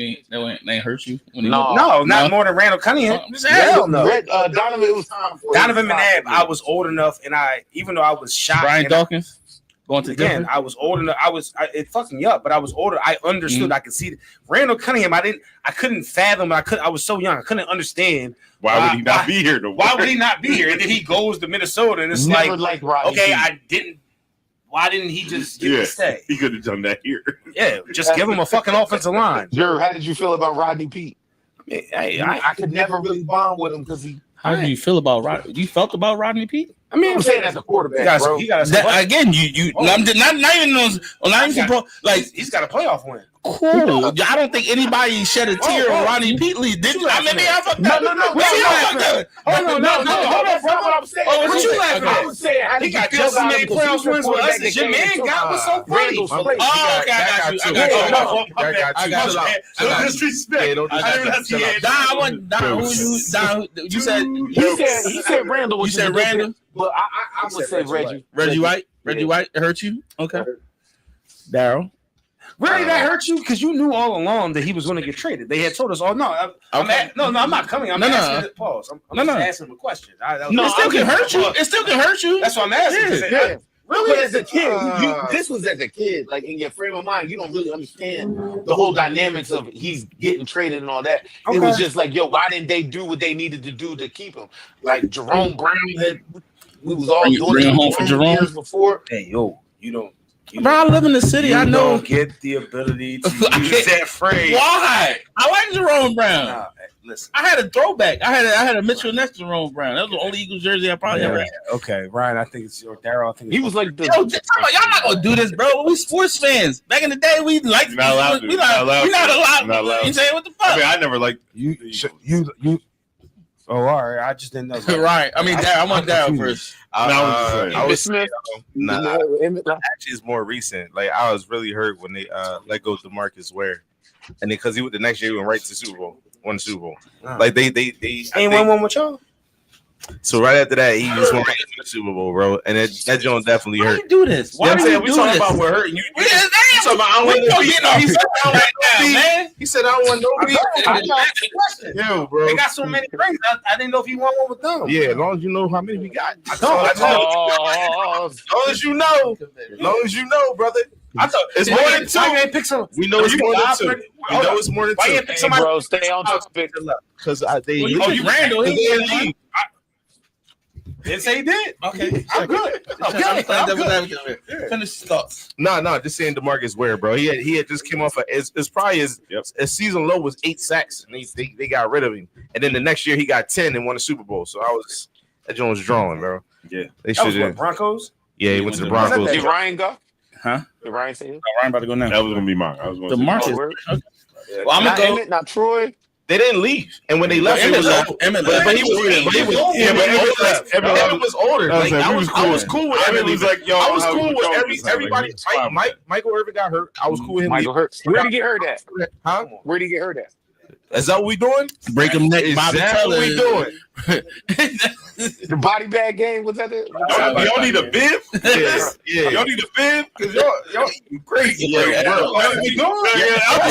they hurt you. No, not more than Randall Cunningham. Hell no. Donovan, it was time for Donovan McNabb. I was old enough, and even though I was shocked. Brian Dawkins. Going to again, I was old enough. It fucked me up, but I was older. I understood. I could see Randall Cunningham. I couldn't fathom. I was so young. I couldn't understand. Why would he not be here? Why would he not be here? And then he goes to Minnesota, and it's like okay, I didn't. Why didn't he just stay? He could have done that here. Yeah, just give him a fucking offensive line. Jerry, how did you feel about Rodney Peete? I could never really bond with him because he. How do you feel about Rodney? You felt about Rodney Peete? I mean, I'm saying as a quarterback, bro. He got again. Not even those. Not even like he's got a playoff win. Cool. I don't think anybody shed a tear on Rodney Peete. Did you? I mean, I fucked up. No. Hold on, bro. What I'm saying. What you laughing at? I was saying, he got just as many playoff wins with us as your man got. Was so funny. Oh, okay, I got you. No disrespect. You said he said Randall. You said Randall. But I would say Reggie. Reggie White. Reggie White hurt you? Okay. Daryl. Really, that hurt you because you knew all along that he was going to get traded. They had told us, "Oh no, I'm not coming. I'm asking." Pause. I'm just asking him a question. It still can hurt you. It still can hurt you. That's what I'm asking. Yeah. Really, but as a kid, this was as a kid. Like in your frame of mind, you don't really understand the whole dynamics of he's getting traded and all that. Okay. It was just like, yo, why didn't they do what they needed to do to keep him? Like Jerome Brown we was all doing it home for Jerome years before. Hey, yo, you don't. Bro, I live in the city. I know. Don't get the ability to use that phrase. Why? I like Jerome Brown. Nah, listen, I had a throwback. I had a Mitchell Ness Jerome Brown. That was the only Eagles jersey I probably ever had. Okay, Ryan, I think it's your Daryl. I think he was like the. Yo, y'all not gonna do this, bro. We sports fans. Back in the day, we like. You're not allowed to. We're not allowed. You saying what the fuck? I mean, I never liked you. Oh, all right. I just didn't know. Right. I mean, I want Daryl first. I was Smith. Actually, it's more recent. Like I was really hurt when they let go of DeMarcus Ware, and because the next year he went right to Super Bowl, won the Super Bowl. Like they ain't won one with y'all. So right after that, he just went right into the Super Bowl, bro. And that joint definitely Why hurt. you do this? Why You know what I'm saying? you We do talking this? about what hurt. You We talking about I don't want no beat. He said I don't want no beat. man. He said I don't want no beat. Yo, bro. They got so many rings. I didn't know if he won one with them. Yeah, as long as you know how many we got. I don't. As long as you know. As long as you know, brother. I thought It's more than two. I ain't pick some. We know it's more than two. We know it's more than Why you two. ain't pick Hey, somebody? bro, stay on topic. Because they. Oh, you Randall. He didn't leave. Didn't say he did. Okay. I'm good. I'm good. Finish his thoughts. No, just saying DeMarcus Ware, bro. He had just came off it's probably his season low was 8 sacks, and they got rid of him. And then the next year he got 10 and won a Super Bowl. So that joint was drawing, bro. Yeah, they That was should what, have. Broncos. Yeah, he went to the Broncos. Did Ryan go? Huh? Did Ryan say it? Ryan about to go now. that was gonna be mine. I was going The to Marcus. word. Well, I'm Not gonna go. Emmett, not Troy. They didn't leave, and when they left, Emmett it was left. over. Emmett But left. he was Emmett was older. I was Like, like, I we was was cool. cool with Emmett Emmett. was like, yo, I was how cool we with going? everybody. It's fine. Michael Irvin got hurt. I was cool with him. Michael hurt. Where'd he get hurt at? Huh? Where'd he get hurt at? Is that what we doing? Break him neck. Is Bobby that what we Teller. doing? The body bag game, was that it? Y'all need a bib? Yeah. Y'all need a bib? Because y'all crazy. Yeah, What we doing? I'm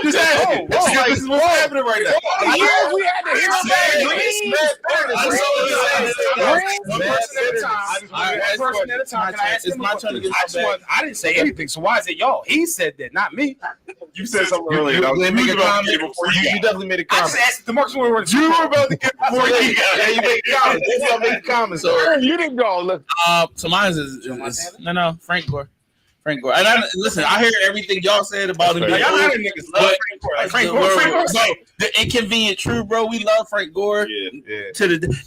just asking. This is what's happening right now. Yes, we had to hear One person at a time. Can I ask It's him my a turn to question? get I didn't say anything. So why is it y'all? He said that, not me. You said something earlier. I was make a about to comment get it before You you got definitely made a I comment. just asked DeMarcus when we were in the You Super were Bowl. about to get it before you got Yeah, you made a comment. You made a comment. So You didn't go. Look, So mine is no Frank Gore. And listen, I hear everything y'all said about him. Like, Y'all heard niggas love Frank Gore. Like Frank Gore. So the inconvenient truth, bro. We love Frank Gore. Yeah.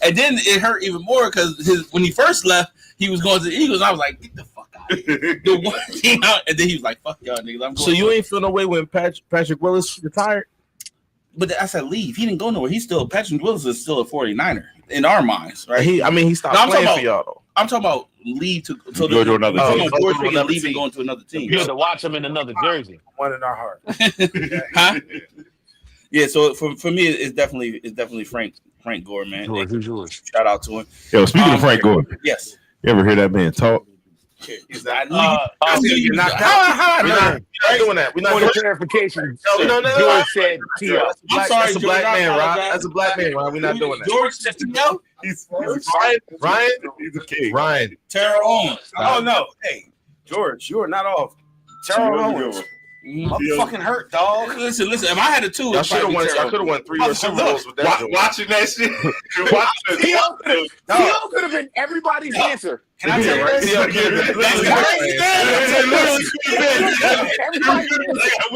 And then it hurt even more because when he first left, he was going to the Eagles. I was like, get the fuck out. The one came out, and then he was like, fuck y'all niggas. I'm going. So you ain't feel no way when Patrick Willis retired? But I said leave. He didn't go nowhere. Patrick Willis is still a 49er in our minds, right? He stopped No, I'm playing talking for y'all though. I'm talking about leave to Go to another team. George to Pickens another leaving, team. going to another team. you had to watch him in another jersey. One in our heart. Huh? Yeah. So for me, it's definitely Frank Gore, man. Who's yours? Shout out to him. Yo, speaking of Frank Gore, Yes. you ever hear that man talk? How I We're know? not doing that. We're not For doing the clarification, No. George said T.O. I'm sorry, That's a black George, I man, Ron. apologize. That's a black man, Ron. We're not doing that. George said no. He's Ryan, he's a king. Ryan. Terrell Owens. Oh no. Hey, George, you are not off. Terrell Owens. I'm fucking hurt, dog. Listen. If I had a two, Y'all should have won. Y'all could have won 3 more Super Bowls with that. joint. Watching that shit. T.O. could have been everybody's answer. Can I tell you this?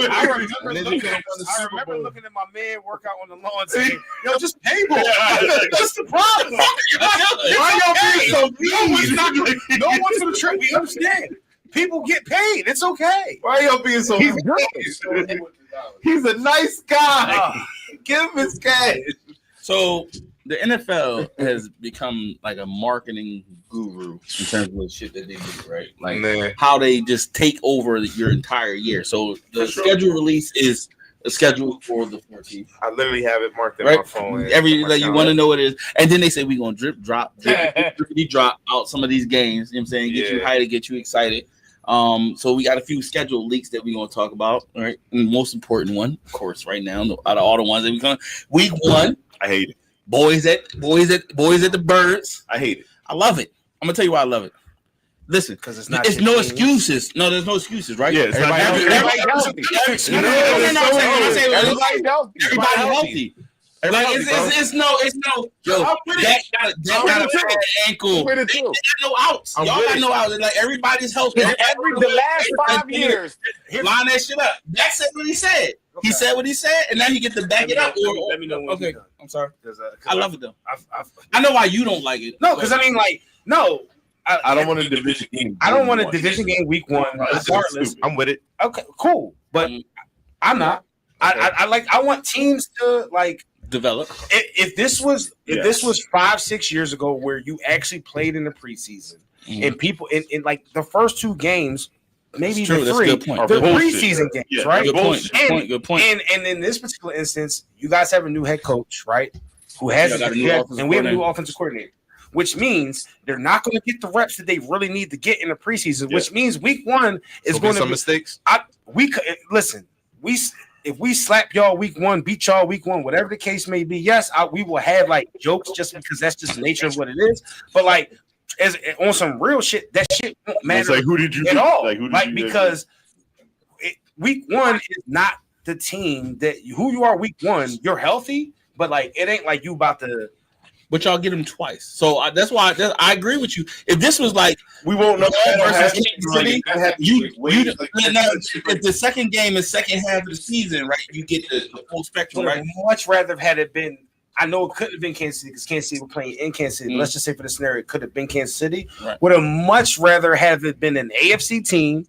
I remember looking at my man work out on the lawn saying, yo, just pay more. That's the problem. Why y'all being so mean? No one's gonna trip. We understand. People get paid. It's okay. Why y'all being so? He's good. He's a nice guy. Give him his cash. So the NFL has become like a marketing guru in terms of the shit that they do, right? Like Nah. how they just take over your entire year. So the schedule release is a schedule for the 14th. I literally have it marked in Right. my phone. You want to know what it is. And then they say we're gonna drop out some of these games, you know what I'm saying? Get you hyped, get you excited. So we got a few schedule leaks that we're gonna talk about, right? And the most important one, of course, right now, out of all the ones that we come, week 1, I hate it. boys at the Birds. I hate it. I love it. I'm gonna tell you why I love it. Listen, Because it's not. it's no excuses. No, there's no excuses, right? Yeah, it's not Everybody healthy. Everybody healthy. Like it's no. Yo, that got a ankle. With it too. No outs. Y'all got no outs. Like everybody's healthy. The last 5 years. Line that shit up. That said what he said. Okay. He said what he said, and now he get to back it up. Let me know when Okay, you're done. I'm sorry. 'Cause, I love it though. I've I know why you don't like it. no, because I mean, like, no. I don't want a division game. I don't want a division game week 1, That's regardless. stupid. I'm with it. Okay, cool, but I'm not. I want teams to like Develop. if this was 5-6 years ago where you actually played in the preseason and people in like the first 2 games, maybe True, the that's a 3, good point. the Bullshit. preseason games, Yeah, right? Good point. Good point. And in this particular instance, you guys have a new head coach, right? who has got a new offensive and we have a new coordinator. offensive coordinator, which means they're not going to get the reps that they really need to get in the preseason. Yeah. Which means week 1 is going to some be mistakes. If we slap y'all week 1, beat y'all week 1, whatever the case may be, yes, we will have like jokes just because that's just the nature of what it is. But like, as on some real shit, that shit won't matter. It's like, who did you at do? all? Like, who did Like, you because week 1 is not the team that who you are week 1. You're healthy, but like it ain't like you about to. But y'all get him twice, so that's why I agree with you. If this was like we won't know versus Kansas City, if the second game is second half of the season, right? You get the full spectrum, right? Much rather had it been. I know it could have been Kansas City because Kansas City were playing in Kansas City. But let's just say for the scenario, it could have been Kansas City. Right. Would have much rather have it been an AFC team,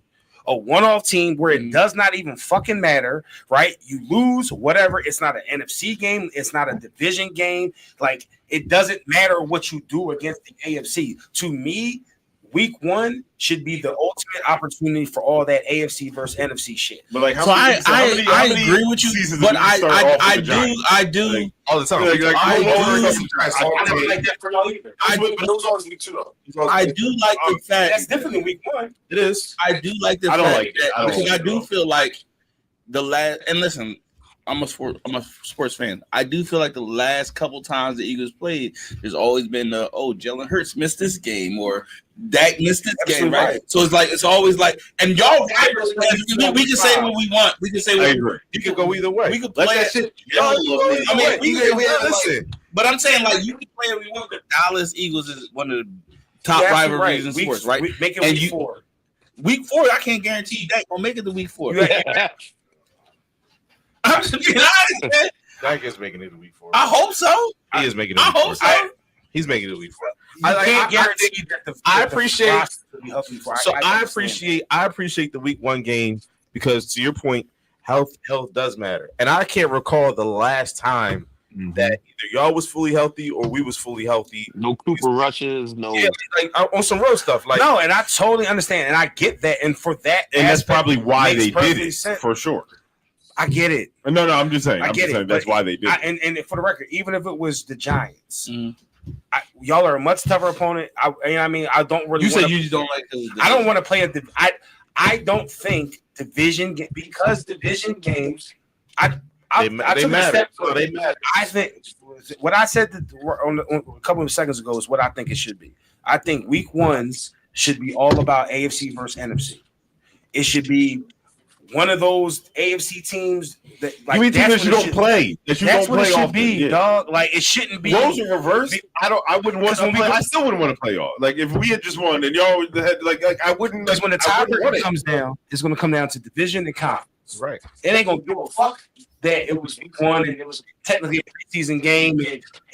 a one-off team where it does not even fucking matter, right? You lose, whatever. It's not an NFC game. It's not a division game. Like, it doesn't matter what you do against the AFC. To me, week 1 should be the ultimate opportunity for all that AFC versus NFC shit. But like, So I agree with you, but I do All the time. I do like the fact That's different than week 1. It is. I do like the I don't fact like it. that I don't because like I it do at all. feel like the last and listen, I'm a sports fan. I do feel like the last couple times the Eagles played, there's always been Jalen Hurts missed this game or Dak missed this game, right? So it's always like, and y'all we can say what we want. We can say what we want. You could go either way. We could play Let that it. shit. I mean, listen. but I'm saying like you can play what we want. The Dallas Eagles is one of the top You're rivalries absolutely in sports, right? Make it And week you- 4. Week 4, I can't guarantee you Dak will make it to week 4. I'm just being honest, man. Dak is making it to week 4. I hope so. He is making it. I to week hope 4. so. He's making it to week 4. I can't guarantee that I appreciate- roster will be healthy for. I appreciate the week 1 game because to your point, health does matter. And I can't recall the last time that either y'all was fully healthy or we was fully healthy. No Cooper rushes, no. Yeah, like on some real stuff. Like No, and I totally understand, and I get that, and for that, And that's aspect, probably why makes they did perfect it, sense. for sure. I get it. No, I'm just saying. I I'm get just it, saying that's but why they did it. And for the record, even if it was the Giants, Mhm. y'all are a much tougher opponent. I don't really. You said wanna- you just don't like the I don't want to play I don't think because division games. I they took a matter. step So they matter. I think what I said on a couple of seconds ago is what I think it should be. I think week 1 should be all about AFC versus NFC. It should be one of those AFC teams that like you mean teams that you don't should, play? That you That's don't what play it should often. be, Yeah. dog. Like it shouldn't be. Roles in reverse. I wouldn't want 'Cause to when we play. go- I still wouldn't want to play y'all. Like if we had just won and y'all had like I wouldn't. Because when the I wouldn't want tiebreaker it. comes down, it's going to come down to division and conference. Right. It ain't going to give a fuck that it was week 1 and it was technically a preseason game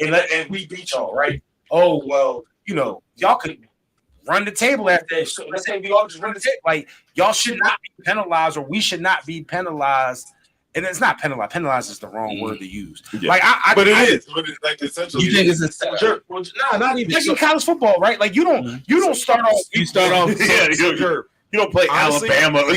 and we beat y'all, right? Oh well, y'all could run the table after that. So let's say we all just run the table. Like y'all should not be penalized, or we should not be penalized. And it's not penalized. Penalized is the wrong word to use. Yeah. Like But it is. But it's like essentially. You think it's a Sure. Well, not even. Just in college football, right? Like you don't start off. You start off. Yeah, you don't play Honestly, Alabama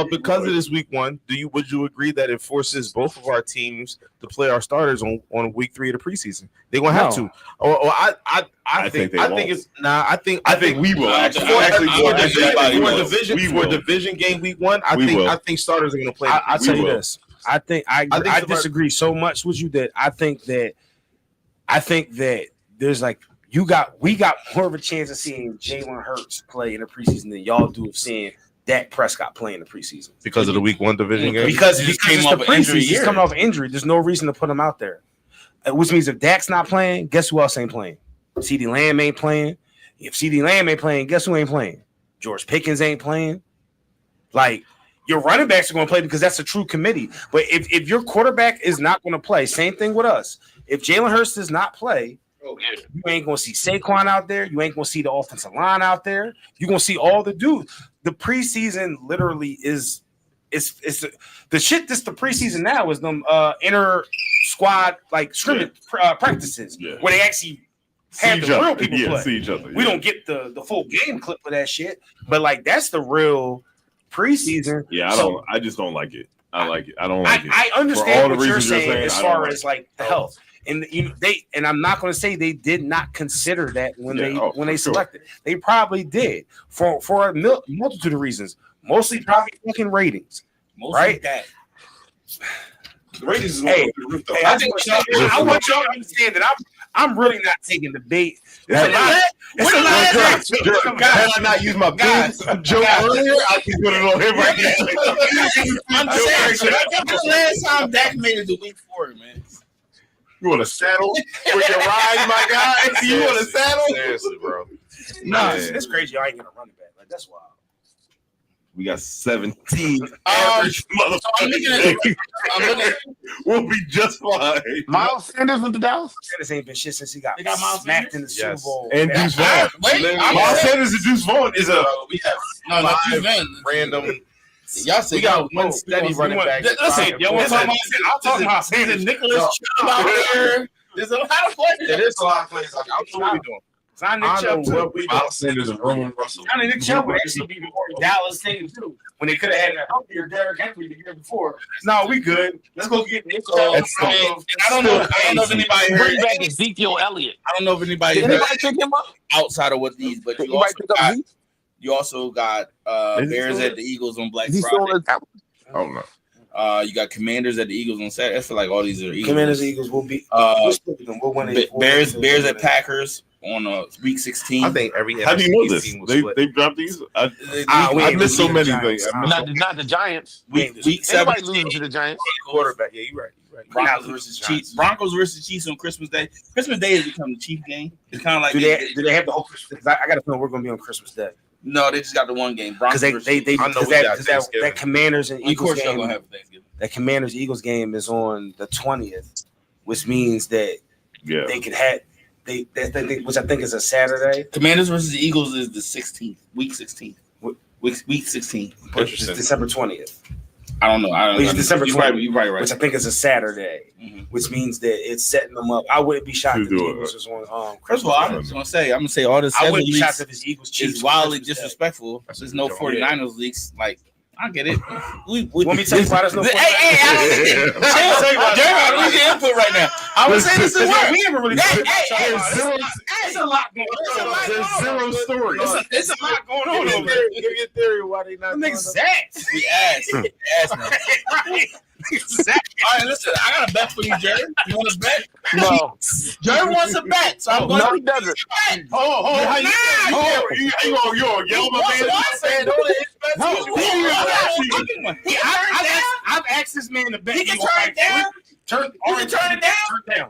because of this week 1, would you agree that it forces both of our teams to play our starters on week 3 of the preseason? They're gonna have to. Or I think it's I think we will actually. For division game week 1, I think starters are gonna play. I'll tell you will. this. I disagree so much with you that I think that there's like we got more of a chance of seeing Jalen Hurts play in the preseason than y'all do of seeing Dak Prescott play in the preseason. because of the week 1 division game. Because He just it's came the off an injury preseason. He's year. coming off an injury. There's no reason to put him out there. Which means if Dak's not playing, guess who else ain't playing? CeeDee Lamb ain't playing. If CeeDee Lamb ain't playing, guess who ain't playing? George Pickens ain't playing. Like, your running backs are going to play because that's a true committee. But if your quarterback is not going to play, same thing with us. If Jalen Hurts does not play, you ain't going to see Saquon out there. You ain't going to see the offensive line out there. You're going to see all the dudes. The preseason literally is the shit that's the preseason now is them inter squad like scrimmage practices where they actually have the real people play. See each other. We don't get the full game clip for that shit, but like that's the real preseason. Yeah, I just don't like it. I like it. I don't like it. I For all understand the what you're reasons you're saying saying, as I far don't like as like the health. And and I'm not going to say they did not consider that when they sure. selected. They probably did for a multitude of reasons. Mostly probably fucking ratings, right? That. The ratings is Hey, I want y'all to understand that I'm really not taking the bait. Had I not used my big joke earlier, I can put it on him right now. I'm saying, the last time Dak made it to week 4, man. You want a saddle for your ride, my guy? You want a saddle? Seriously, bro. Nah, it's crazy. I ain't gonna run it back. Like that's wild. We got 17 average motherfuckers. We'll be just fine. Miles Sanders with the Dallas. Sanders ain't been shit since he got Miles smacked in the Super Bowl. And Deuce Vaughn. Miles Sanders and Deuce Vaughn is a not Deuce Vaughn. Random. Y'all said We got one steady running back. Listen, y'all want to talk about? I'll talk about Sanders. Nicholas Chubb out here. There's a lot of players. It is a lot of players. Like, what we doing? Sign Nick Chubb too. Miles Sanders and Roman Russell. Signing Nick Chubb would actually be more Dallas team too. When they could have had a healthier Derrick Henry the year before. No, we good. Let's go get Nick Chubb. I don't know if anybody heard. Bring back Ezekiel Elliott. I don't know if anybody Did heard anybody pick him up? outside of what these, but you also got Bears at the Eagles on Black Friday. Oh no. You got Commanders at the Eagles on Saturday. I feel like all these are Eagles. Commanders and Eagles will be. We'll win it. Bears at Packers on week 16. I think every How do you know NFC this? team was split. They dropped these. I missed so many things. Not the Giants. Week Anybody 17. losing to the Giants? Quarterback. Yeah, you're right. Broncos versus Chiefs. Broncos versus Chiefs on Christmas Day. Christmas Day has become the Chief game. It's kind of like Do they have the whole Christmas? Because I got to know we're going to be on Christmas Day. no, they just got the one game. Because Broncos they I know because we got that Thanksgiving. Commanders and of Eagles course y'all game. gonna have Thanksgiving. That Commanders Eagles game is on the 20th, which means that Yeah. they could have which I think is a Saturday. Commanders versus the Eagles is the 16th, week 16th. Week 16. Which is December 20th, I don't know. It's December You're 20th, right. which I think is a Saturday, which means that it's setting them up. I wouldn't be shocked if the do it. Eagles was on. First of all, I'm just gonna say all this I 7 wouldn't be shocked leaks if it's Eagles Chiefs is wildly Christmas Day. disrespectful. There's no 49ers leaks. Like I get it. Want me to tell you why there's no? Hey, Jeremy, we get input right now. I would say this is what we never really. It's a lot going on. There's zero stories. It's a lot going on over there. Give your theory why they not. Exact. We asked. Right. All right, listen. I got a bet for you, Jerry. You want to bet? No. Jerry wants a bet, so I'm going No, to he doesn't. You gonna yell my man? I've asked this man to bet. He can turn it down. Turn it down.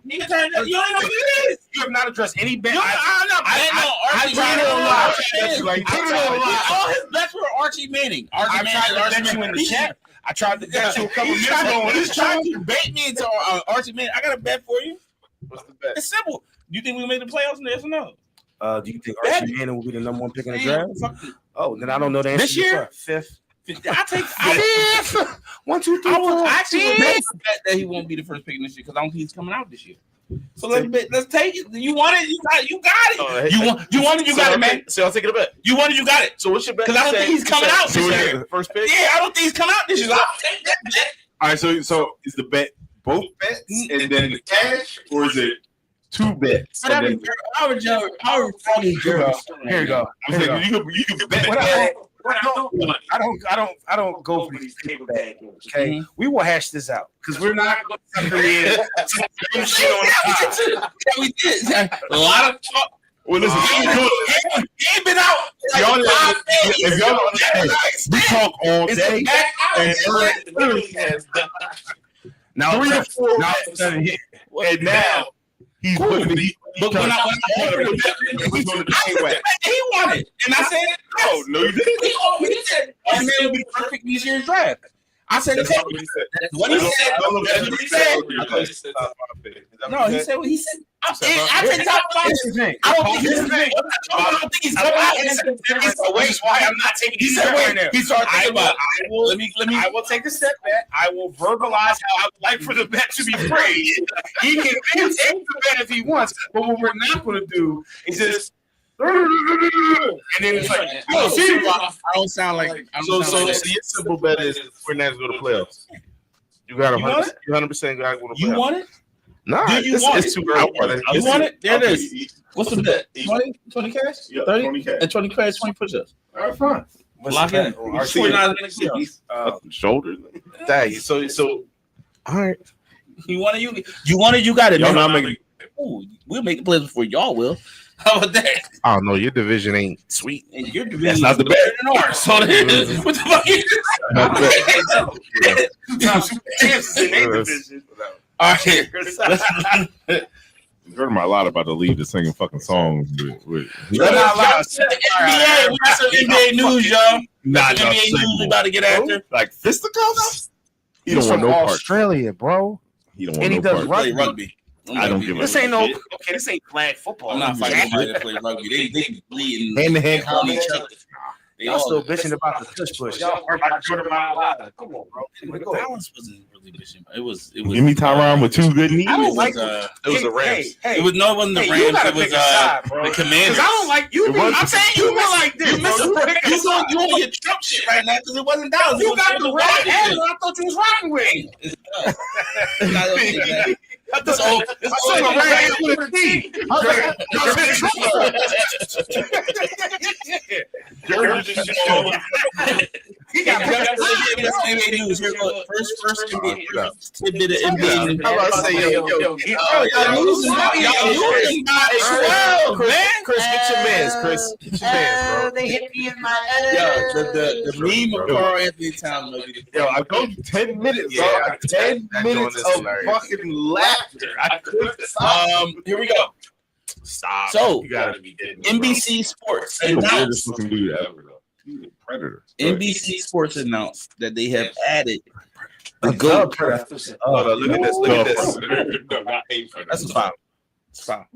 He can turn it down. You don't know who it is. You have not addressed any bet. I'm not betting on Archie Manning. All his bets were Archie Manning. I tried to bet you in the chat. I tried to bet you a couple minutes ago. He's trying to bait me into Archie Manning. I got a bet for you. What's the bet? It's simple. Do you think we'll make the playoffs in this or no? Do you think Archie Manning will be the number one pick in the draft? Oh, then I don't know the answer. This year? Fifth. I take Fifth. 1, 2, 3, 4. I actually would bet that he won't be the first pick in this year because I don't think he's coming out this year. So let's take it. You want it? You got it. You want it? You got it, man. So I'll take it a bet. You want it? You got it. So what's your bet? Because I don't think he's coming out this year. First pick. Yeah, I don't think he's coming out this year. So I'll take that bet. All right, so is the bet both bets and then the cash, or is it two bets? Here you go. I'm saying you can bet. I don't go for these paper bag games. Okay, we will hash this out because we're not going to create We did a lot of talk. Well, listen, He ain't been out. y'all, if y'all don't, we talk all day. now 3 to 4 now bets, and now he's putting the. But when I He's going the same way. he won it, and I said, Oh no, you didn't. he said, "Man, will be perfect this year's draft." I said, That's not what he said. "That's what he said." That's what he said. No, he said what he said. I said top 5. I don't think he's coming out. Which why I'm not taking He these said, right now. he started thinking about. Let me. I will take a step back. I will verbalize how I would like for the bet to be phrased. He can take the bet if he wants, but what we're not going to do is just. And then it's like, I don't sound like. So your simple bet is 49ers go to playoffs. You got 100%. You 100% got to go to playoffs. You want it? Nah, Do you want it's it? too early. You want it? There it Okay, is. What's the bet? 20 cash? Yeah, 30? 20 cash. And 20 cash, 20 push-ups. All right, fine. Lock in. Our 49 minutes. Shoulders. Dang, so All right. You want it, you got it. Y'all man. not making. Ooh, we'll make the plays before y'all will. How about that? I don't know. Your division ain't sweet. And your division That's not the better than ours. So what the fuck is this? All right. You heard my lot about to leave to singing fucking songs with NBA, we got some NBA news, y'all. not NBA news we about to get after. like fisticuffs. He don't He's want from no part. Australia, bro. He don't want And he no does part. Play rugby. I don't give a This ain't no this ain't flag football. I'm not fighting nobody to play rugby. They be bleeding Hand-to-hand on each other. They Y'all all still bitching about the tush push. Y'all work about Jordan Mile. Come on, bro. Balance wasn't really bitching. It was. Give me Tyron with two good knees. I don't It like was, It was the Rams. Hey, it was no, it wasn't the hey, you Rams. gotta It was pick a side, bro. the Commanders. Because I don't like you. It was- I'm saying you were like this. You missed bro. a Pick a You side. on your Trump shit right now because it wasn't Dallas. You got the red hat, and I thought you was rocking with him. This old. I saw the red hat with a T. He got NBA news. Here, look. First tidbit of NBA. How about I say, yo, Y'all losing by 12, man. Chris, get your mans, Chris. Get your mans, bro. They hit me in my Yo, the meme of Carl Anthony Towns. Yo, I go 10 minutes, bro. Yeah, 10 that minutes joint is of hilarious. fucking laughter. I couldn't stop. Here we go. Stop. So, You gotta be kidding me, bro. NBC Sports He's the weirdest announced. looking dude ever, though. He's a predator. NBC Sports announced that they have added a Hold goat. Hold on, look at this. Look at this. No, not hate for That's a foul. It's a foul.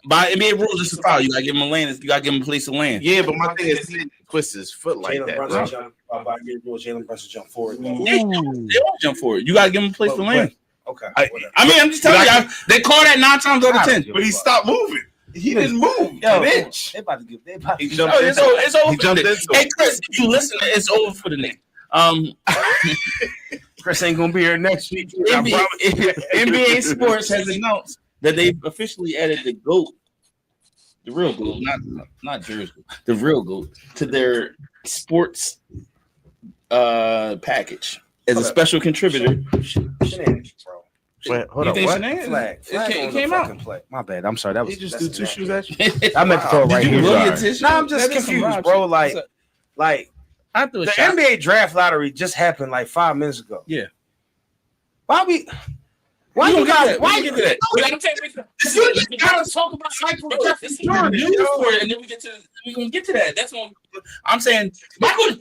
By NBA rules, it's a foul. You gotta give him a land. You gotta give him a place to land. Yeah, but my thing is, he didn't twist his foot like that, bro. Jalen Brunson jump forward. They all jump for it. You gotta give him a place to land. Okay. I mean, I'm just telling you, they call that 9 times out of 10. But he stopped moving. He didn't move an inch. They about to give. They about to He give. jumped It's over. It's over He for jumped the Knicks. into Hey, Chris, if you listen, it's over for the Knicks. Chris ain't gonna be here next week. NBA Sports has announced that they've officially added the GOAT, the real GOAT, not Jersey, the real GOAT, to their sports package as a special contributor. Shenanigans, bro. Wait, hold You on. think What? Shenanigans? Flag. It came out. Play. My bad. I'm sorry. That was He just that's threw two nasty. shoes at you? I meant to throw it right Did you here. really Sorry. attention? No, I'm just That is some confused, rob bro. shit. Like I threw a the shot. NBA draft lottery just happened like 5 minutes ago. Yeah. Why We you gonna get guys? that. Why We you gonna get that. You gotta talk about Michael This is your news for it, and then we gonna get to that. That's what I'm saying. Michael,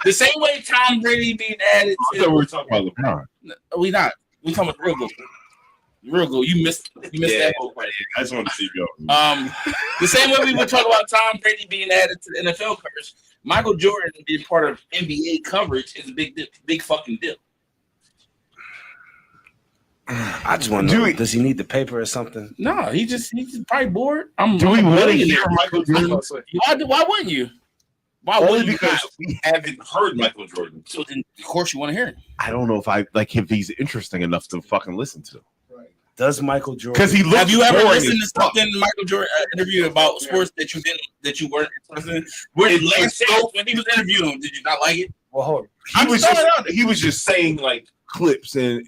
the same way Tom Brady being added I thought we to. were talking about LeBron. We not. We talking about the real goal. Real goal. You missed that whole part. I just wanted to see you go. The same way we would talk about Tom Brady being added to the NFL coverage, Michael Jordan being part of NBA coverage is a big fucking deal. I just want to know. Does he need the paper or something? No, he's just probably bored. Do we want to hear Michael Jordan? Why wouldn't you? Why Only wouldn't you? because we haven't heard Michael Jordan. So then, of course, you want to hear it. I don't know if if he's interesting enough to fucking listen to. Does Michael Jordan? Because he looks Have you ever boring listened to as fuck. something Michael Jordan interview about sports that you weren't interested in? Where last chance when he was interviewing, did you not like it? Well, hold I'm He was just saying like clips and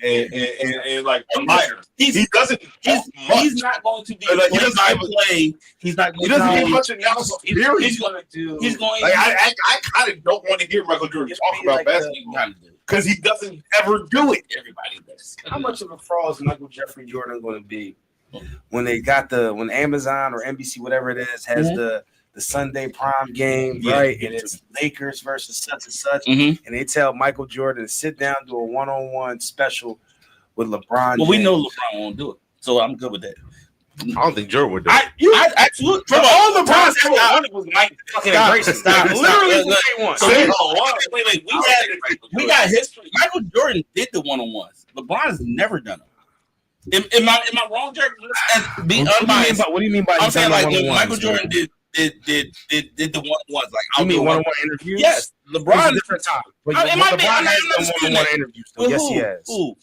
like minor. He doesn't. He's not going to be Like, he doesn't play have by play. He's not He going doesn't to give be. much analysis. He's going to do. He's going. Like I kind of don't want to hear Michael Jordan talk about basketball because he doesn't ever do it. Everybody does. How much of a fraud is Michael Jeffrey Jordan going to be when when Amazon or NBC, whatever it is, has the Sunday prime game, right? And it's Lakers versus such and such, and they tell Michael Jordan to sit down, do a one-on-one special with LeBron. Well, we know LeBron won't do it, so I'm good with that. I don't think Jordan would do it. I absolutely. From all LeBron's ever wanted was Mike. Fucking embrace it. Stop. Literally, what they want. So wait. We got history. Michael Jordan did the one-on-ones. LeBron has never done them. Am I wrong, Jerry? What do you mean by? I'm saying like when Michael Jordan did the one-on-ones, like you mean one-on-one interviews? Yes, LeBron different time. But it might be. LeBron has done one-on-one interviews. So yes, he has.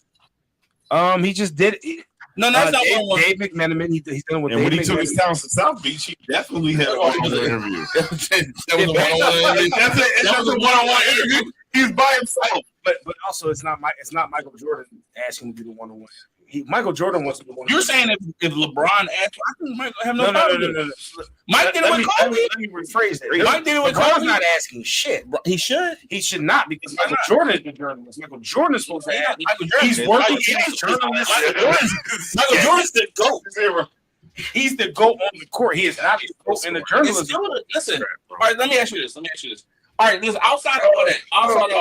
He just did it. No, that's not Dave, one. Dave McMenamin. He's done with. And when he Dave took his McMenamin. talents to South Beach, he definitely had a one-on-one interview. That was a one-on-one interview. That's a one-on-one interview. He's by himself. But also, it's not Michael Jordan asking him to do the one-on-one. Michael Jordan wants to do the one-on-one. You're saying if LeBron asked, I think Mike have no No. problem. Mike did it with Kobe. Let me rephrase that. Mike did it with LeBron's Kobe. not asking shit. He should. He should not because Michael Jordan is the journalist. Michael Jordan is supposed to ask. Michael Jordan. He's working as a journalist. Michael Jordan's the GOAT. He's the GOAT on the court. He is not the GOAT in the journalism. Listen, all right, let me ask you this. All right, listen, outside of all that,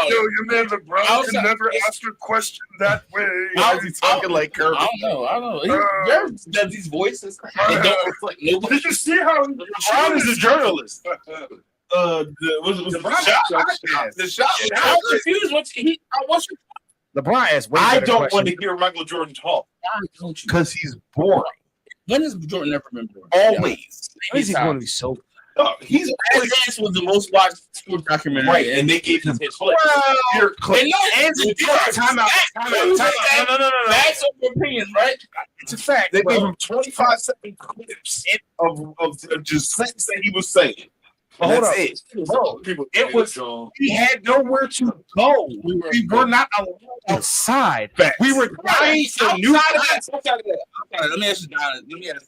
Your man LeBron can never ask a question that way. Why is he talking like Kirby? I don't know. He ever does these voices. They don't reflect nobody. Did you see how LeBron is a journalist. The shot. I'm confused. What's LeBron asked way I better don't want questions. to hear Michael Jordan talk don't you? because he's boring. When has Jordan ever been bored? Always. Why is he going to be so? No, he's always This was the most watched sports documentary, right, and they gave him his place. here. And Time out. No. That's your opinions, right? It's a fact. They bro. gave him 25-second clips of just sentences that he was saying. But hold That's up. it. Bro, it was we had nowhere to go. We were not allowed outside. Facts. We were dying for new. Outside of that. Let me ask you, Don. Let me ask.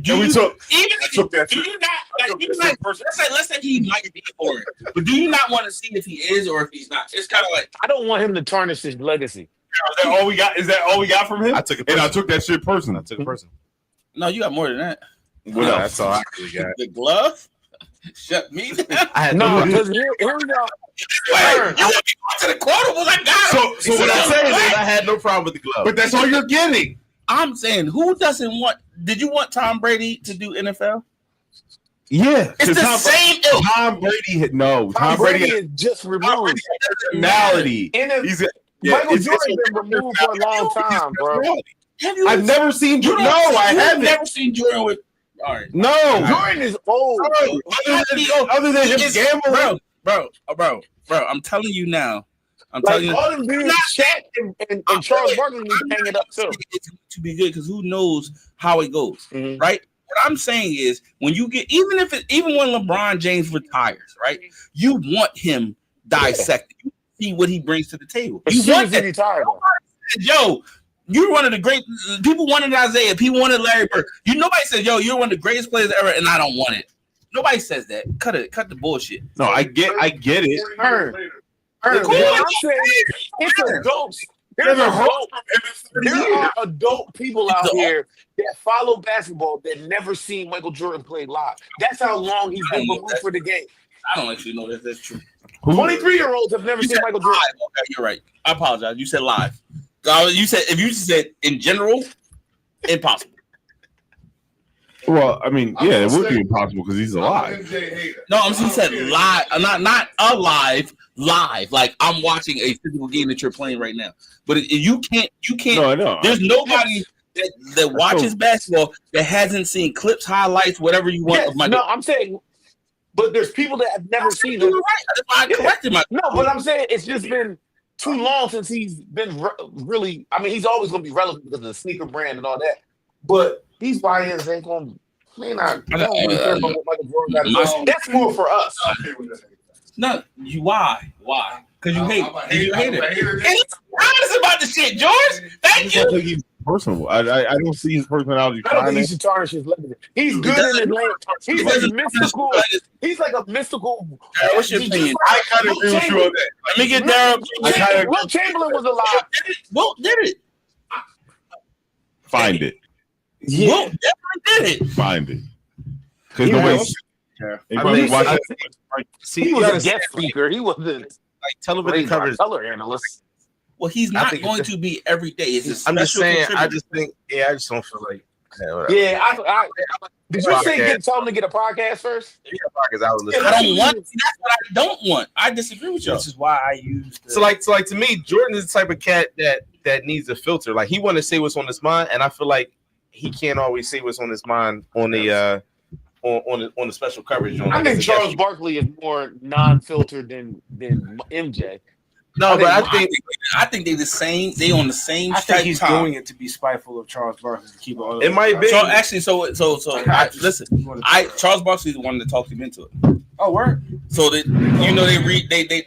And we took Even I if took that do too. you not like, you like let's say he might be for it, but do you not want to see if he is or if he's not? It's kind of like I don't want him to tarnish his legacy. Is that all we got? Is that all we got from him? I took it and I personal. took that shit personal. I took it personal. no, you got more than that. What No, else? that's all I really got. The glove shut me down. I had No, because here we go. You want me going to the quotables? I got him. So what I'm saying is I had no problem with the glove. But that's all you're getting. I'm saying, who doesn't want? Did you want Tom Brady to do NFL? Yeah. It's the same ilk. Tom Brady had no. Tom Brady is just removed. personality. He's He's Michael Jordan's been removed for a long time, bro. Have you? I've never seen You Jordan. don't- No, I you've haven't. never seen Jordan with. All right, No. Jordan is old. Other than him It's- gambling. bro. I'm telling you now. I'm Like telling you. all them dudes, Shaq and Charles Barkley need to hang it up too. It's going to be good because who knows how it goes, Mhm. right? What I'm saying is, when you get even when LeBron James retires, right? You want him dissected. You see what he brings to the table. As You soon want as he that. retired, though. Yo, you're one of the great people. Wanted Isaiah. People wanted Larry Bird. Nobody says, "Yo, you're one of the greatest players ever," and I don't want it. Nobody says that. Cut it. Cut the bullshit. No, I get it. Ern, Cool. I'm saying it's adults. There are adult people out here that follow basketball that never seen Michael Jordan play live. That's how long he's been removed for the game. I don't actually know that that's true. 23-year-olds have never You seen said Michael live. Jordan. Okay, you're right. I apologize. You said live. You said if you said in general, impossible. Well, I mean, yeah, it would be impossible because he's alive. No, I'm saying he said live. Not alive. Live. Like I'm watching a physical game that you're playing right now. But you can't. No, I know. There's nobody that watches basketball that hasn't seen clips, highlights, whatever you want. Yes, Of Michael. no, I'm saying, but there's people that have never seen You him. were right. That's why I corrected my. No, but I'm saying it's just been too long since he's been really. I mean, he's always going to be relevant because of the sneaker brand and all that. But these buy-ins ain't going to. Man, I don't really care about what Michael Jordan got to say. That's more for us. No, you why? Because you hate. You hate it. It's honest about the shit, George. Thank I you. think he's personable. I don't see his personality. I don't think he trying should tarnish his legacy. He's good in his lane. He's like mystical. He's like a mystical. What's your opinion? I kind of agree with you on that. Let me get Daryl. Will Chamberlain was alive. Wilt did it. Find it. Wilt definitely did it. Find it. Because Yeah. nobody's. Anybody watch that? See, He you was gotta a guest speaker. He wasn't like television coverage. color analyst. Well, he's I not think going to be every day. It's a I'm just special saying. I contributor. just think. Yeah, I just don't feel like. Yeah, whatever. Yeah, I did you say Podcast. tell him to get a podcast first? Because I was listening. I don't want. That's what I don't want. I disagree with you. This is why I use. So like to me, Jordan is the type of cat that needs a filter. Like he want to say what's on his mind, and I feel like he can't always say what's on his mind on the on the special coverage. I think Charles Barkley is more non-filtered than MJ. No, but I think I think they the same. They on the same. I think type he's time. doing it to be spiteful of Charles Barkley to keep all. It might be. So actually, listen. Charles Barkley's the one that talked him into it. Oh, word. So that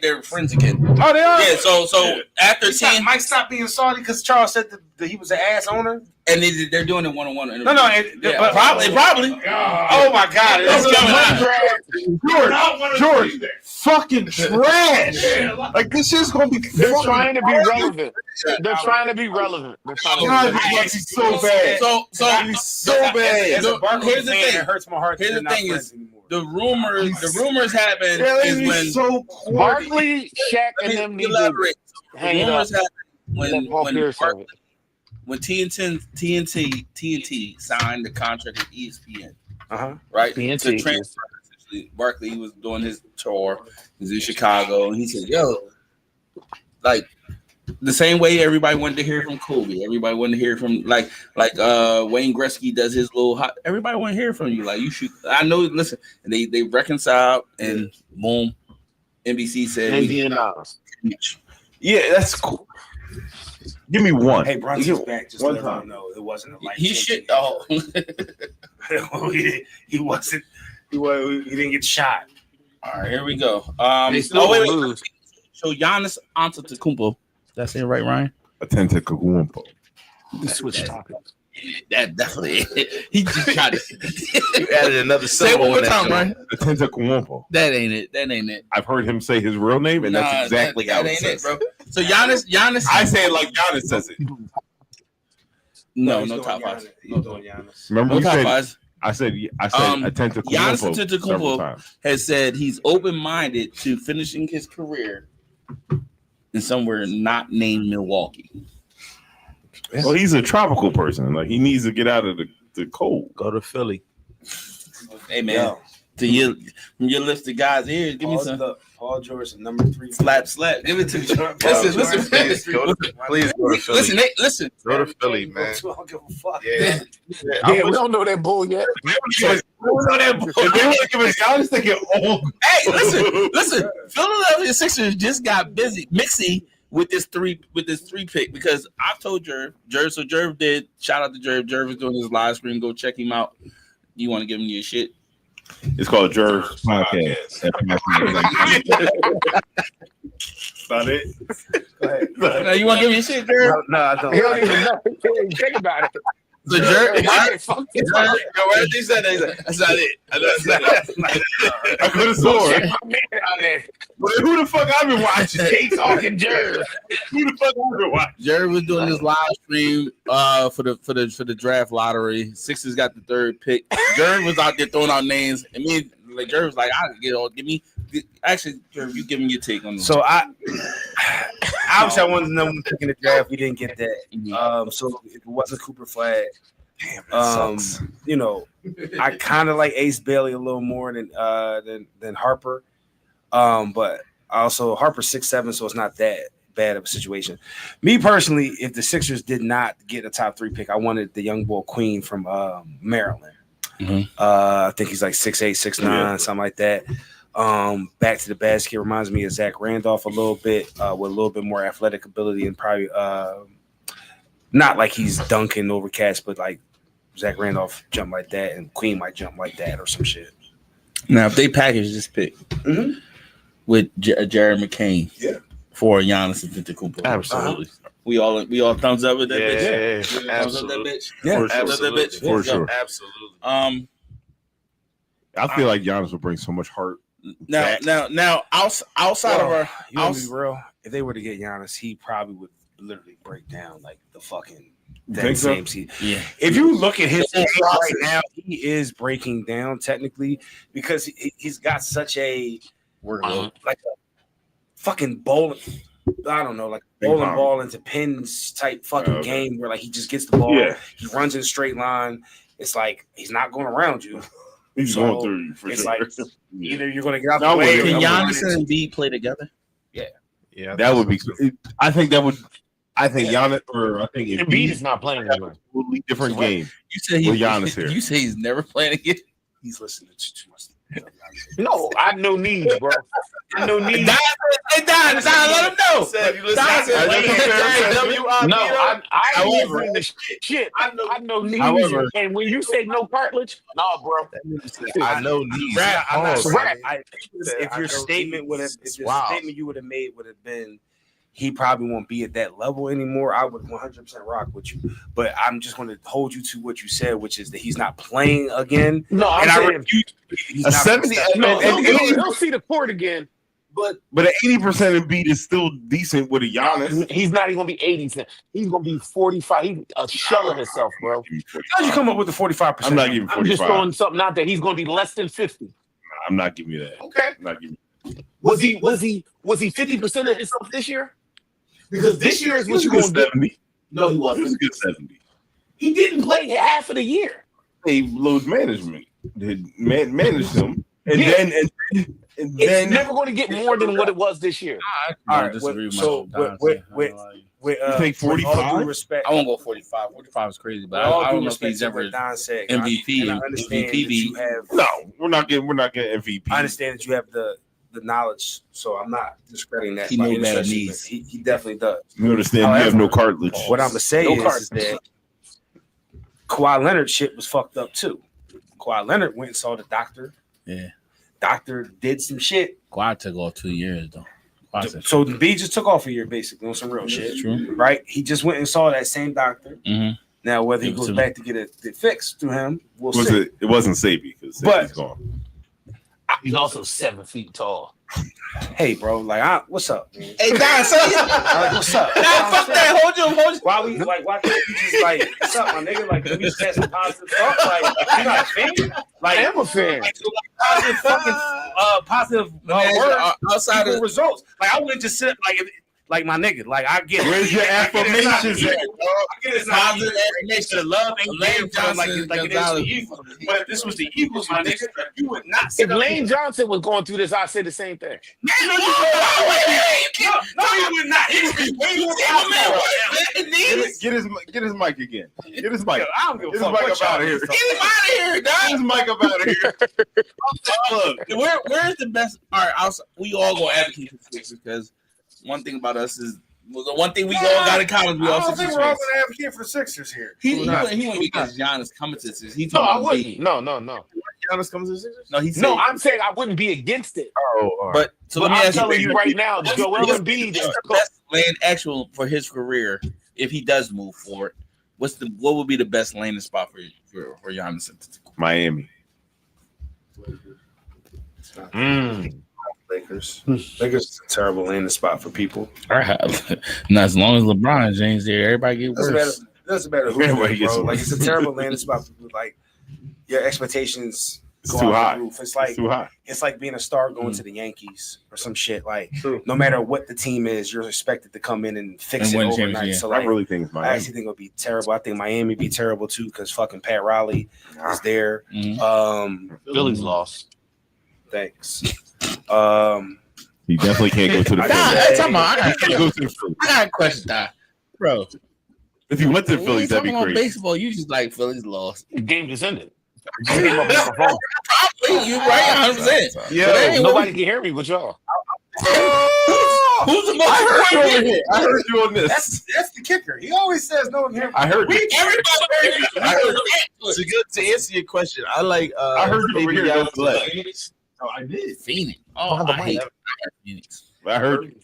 they're friends again. Oh, they are. Yeah. So after seeing Mike stopped being salty because Charles said that he was an ass owner. and they're doing it one-on-one. No, Yeah, probably. Oh my God! George, fucking trash. Like this shit's gonna be. They're trying to be relevant. They're trying to be relevant. They're trying to be God, relevant. he's so bad. So As a Barkley here's the fan, thing. it hurts my heart. Here's that the they're thing not is, friends anymore. the rumors happen Yeah, is he's when so corny. Barkley, Shaq, and them need to elaborate. The hang it up. rumors happen Let Paul Pierce have it. when TNT signed the contract with ESPN, right? TNT, To transfer. Essentially, Barkley, he was doing his tour. He was in Chicago, and he said, "Yo, like the same way everybody wanted to hear from Kobe, everybody wanted to hear from like Wayne Gretzky does his little hot. Everybody want to hear from you. Like you should. I know. Listen, and they reconciled, and boom, NBC said, $10 Yeah, that's cool. Give me one. Hey, Brunson's back. Just one let time. him know it wasn't a life. he should. Oh, he wasn't. He didn't get shot. all right, here we go. They still wait. lose. So Giannis Antetokounmpo. That's it, right, Ryan? Atenta Kagumpo. Switch topics. That definitely. He just tried to You added another say it syllable one more in that time, joint. Ryan. Atenta Kagumpo. That ain't it. That ain't it. I've heard him say his real name, and that's exactly that how it ain't says. it, bro. So Giannis. I say it like Giannis says it. No He's doing top Giannis. five. He's doing Giannis. Remember No you top said fives. I said Atenta Giannis Kagumpo several Antetokounmpo times. has said he's open-minded to finishing his career in somewhere not named Milwaukee. Well, he's a tropical person. Like he needs to get out of the cold. Go to Philly. Hey man, Yo. to your list of guys' ears, give me some Paul George, number 3. slap. Give it to me. Listen. Please go to Philly. Listen. Go to Philly, man. I don't give a fuck. Yeah. Yeah, we don't know that bull yet. If they want to give us Giannis, they get old. Hey, listen. Philadelphia Sixers just got mixy with this three pick because I told Jerv. So Jerv did. Shout out to Jerv. Jerv is doing his live stream. Go check him out. You want to give him your shit? It's called Jerv's Podcast. About it. No, you want to give me your shit, Jerv? No, I don't. He don't even know. He can't even think about it. So Jerv, Fuck he said that's not it. I could have sworn. Check my man out there. Who the fuck I've been watching? Keep talking Jerv. Who the fuck I've been watching? Jerry was doing his live stream for the draft lottery. Sixers got the third pick. Jerry was out there throwing out names. I mean, like Jerry was like, "I can get all. Give me." Actually, Jerry, you give me your take on this. So obviously I wanted to know when picking the draft. We didn't get that. So if it wasn't Cooper Flag, you know, I kind of like Ace Bailey a little more than Harper. But also Harper's 6'7", so it's not that bad of a situation. Me personally, if the Sixers did not get a top 3 pick, I wanted the young boy Queen from Maryland. I think he's like 6'8", 6'9", something like that. Back to the basket reminds me of Zach Randolph a little bit, with a little bit more athletic ability and probably not like he's dunking over cats, but like Zach Randolph jump like that and Queen might jump like that or some shit. Now, if they package this pick with Jared McCain for Giannis Antetokounmpo, Absolutely. we all thumbs up with that bitch. Yeah, Thumbs up that absolutely. bitch. Yeah, Thumbs up that bitch. For sure. Absolutely. I feel like Giannis would bring so much heart. Now, outside of our, You want to be real? If they were to get Giannis, he probably would literally break down like the fucking that think so? same season. yeah, If you look at his game right now, he is breaking down technically because he's got such a like a fucking bowling. I don't know, like bowling ball into pins type fucking game where like he just gets the ball, he runs in a straight line. It's like he's not going around you. He's So, going through you for it's sure. like either you're going to get out No, the way. I'm with can you. Giannis and Embiid play together? Yeah, That would be. I think that would. I think Giannis or I think Embiid is not playing anymore. totally different So what? game. You say With Giannis here. You say he's never playing again. He's listening to too much. No, I know needs, bro. I know needs. Hey, Don, let him know. said. You listen. No, I However, listening to shit. I know knees. However- And when you say no cartilage, nah, bro. I know knees. I'm not Pause. saying- Rat. if your statement would have, if your Wow. statement you would have made would have been, he probably won't be at that level anymore, I would 100% rock with you. But I'm just going to hold you to what you said, which is that he's not playing again. No, I'm And I saying refuse. He's A not 70 gonna step- no. and- He'll see the court again, but But an 80% Embiid is still decent with a Giannis. he's not even gonna be 80. He's gonna be 45. He's a shell of himself, bro. How'd you come up with the 45%? I'm not giving I'm just 45. throwing something out there. He's gonna be less than 50. I'm not giving you that. Okay. I'm not giving Was he 50% of himself this year? Because this year is He what was you're a good gonna do. 70. No, he He was a wasn't. good 70. He didn't play half of the year. They load management. They managed him. And Yeah. then It's then never going to get more than what it was this year. All right, disagree with so Michael with Johnson. with You think with all 45? due respect, I won't go 45. 45 is crazy, but with all I due don't know if respect he's to ever what Don said, MVP. and I understand MVP that you have. no, we're not getting MVP. I understand that you have the knowledge, so I'm not discrediting that. He by know any bad stretch of knees. it. He definitely does. You understand? However, you have no cartilage. What I'm gonna say No is that Kawhi Leonard shit was fucked up too. Kawhi Leonard went and saw the doctor. Yeah. Doctor did some shit. Kawhi took off 2 years though. So the B just took off a year basically on some real shit. True. Right? He just went and saw that same doctor. Mm-hmm. Now whether he Give it goes to back to get it fixed through him, we'll Was see. it wasn't Sabi because But- Sabi's gone. He's also 7 feet tall. Hey, bro, like, what's up? Man? Hey, Don, say it. Like, what's up? Nah, fuck that. Hold you. Why can't you just like, what's up, my nigga? Like, can we just have some positive stuff? Like, you not a fan? Like, I am a fan. positive fucking, positive words, Outside equal of results. Like, I wouldn't just sit like my nigga. Like, I get it. Where's your I get affirmations it. at? I get it's not positive easy. affirmation. The love ain't Lane there for like Johnson, it is Gonzalez. the Eagles. But if this was the Eagles, my nigga, you would not If sit up Lane Johnson was going through this, I'd say the same thing. No, he would not. He would be way more powerful. Get his mic again. Get his mic. I don't give Get a his fuck. mic what up out of y'all here. think. Get him out of here, Get his Don. mic up out of here. Look, Where's the best? All right, we all go advocate for Sixers because one thing about us is the one thing we all got in common. We I all don't think Sixers we're all fans. going to advocate for the Sixers here. He went because Giannis coming to Sixers. He No, I talking about wouldn't. No. Giannis comes to the Sixers. No, he said. No, I'm saying I wouldn't be against it. Oh, all right. But so But let me I'm ask telling you right now, what's Joel the Embiid is best land actual for his career if he does move forward. What would be the best landing spot for Giannis? Miami. Lakers. Lakers is a terrible landing spot for people. Not as long as LeBron James there, everybody get worse. Doesn't matter who Everybody it is, gets bro. Like worse. it's a terrible landing spot for people. Like your expectations It's go too out high. the roof. It's It's like too high. it's like being a star going to the Yankees or some shit. Like True. no matter what the team is, you're expected to come in and fix And it win the overnight. championship. So I like, really think it's I Miami. actually think it'll be terrible. I think Miami be terrible too because fucking Pat Riley is there. Mhm. Philly's lost. Thanks. He definitely can't go to the I Phillies. got- He can't go to the Phillies. I got a question, Doc. Bro, If he went to the when Phillies, you that'd be talking about crazy. baseball, you just like Phillies lost. The game just ended. I just came up with my phone. You're right, 100%. Yeah. Nobody can hear me but y'all. Who's the most I heard you over important? here. I heard you on this. That's the kicker. He always says no one here. I heard you. To good to answer your question, I like. I heard you over here. Don't play. Oh, I did. Phoenix. Oh, I hate Phoenix. I heard you.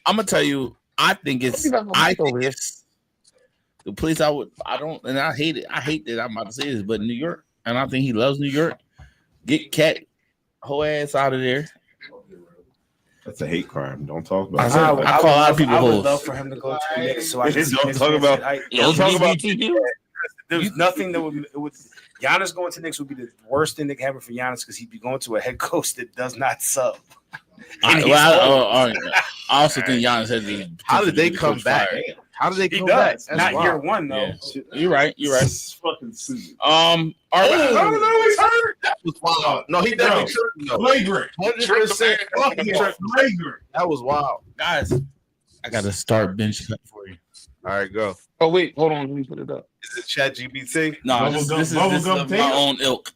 I'm gonna tell you. I think it's. I think over here. it's the place I would. I don't, and I hate it. I hate that I'm about to say this, but New York, and I think he loves New York. Get Cat whole ass out of there. That's a hate crime. Don't talk about I it. call a lot of people I would hoes. love for him to go to the Knicks. So I can Don't talk about- Don't talk about. There's nothing that would Giannis going to Knicks would be the worst thing that could happen for Giannis because he'd be going to a head coach that does not sub. I also think Giannis had the. How did they potential to come coach back? fired. How did they He come does. back? Not That's year wild. one though. Yeah. You're right. You're right. It's fucking stupid. All right. No, he's hurt. That was wild. No, he definitely tripped. though. Flagrant. 100%. Flagrant. That was wild. guys. I got to start bench cut for you. All right, go. Oh wait, hold on. Let me put it up. Is it ChatGPT? No, this is Bubblegum of my Tatum? own ilk.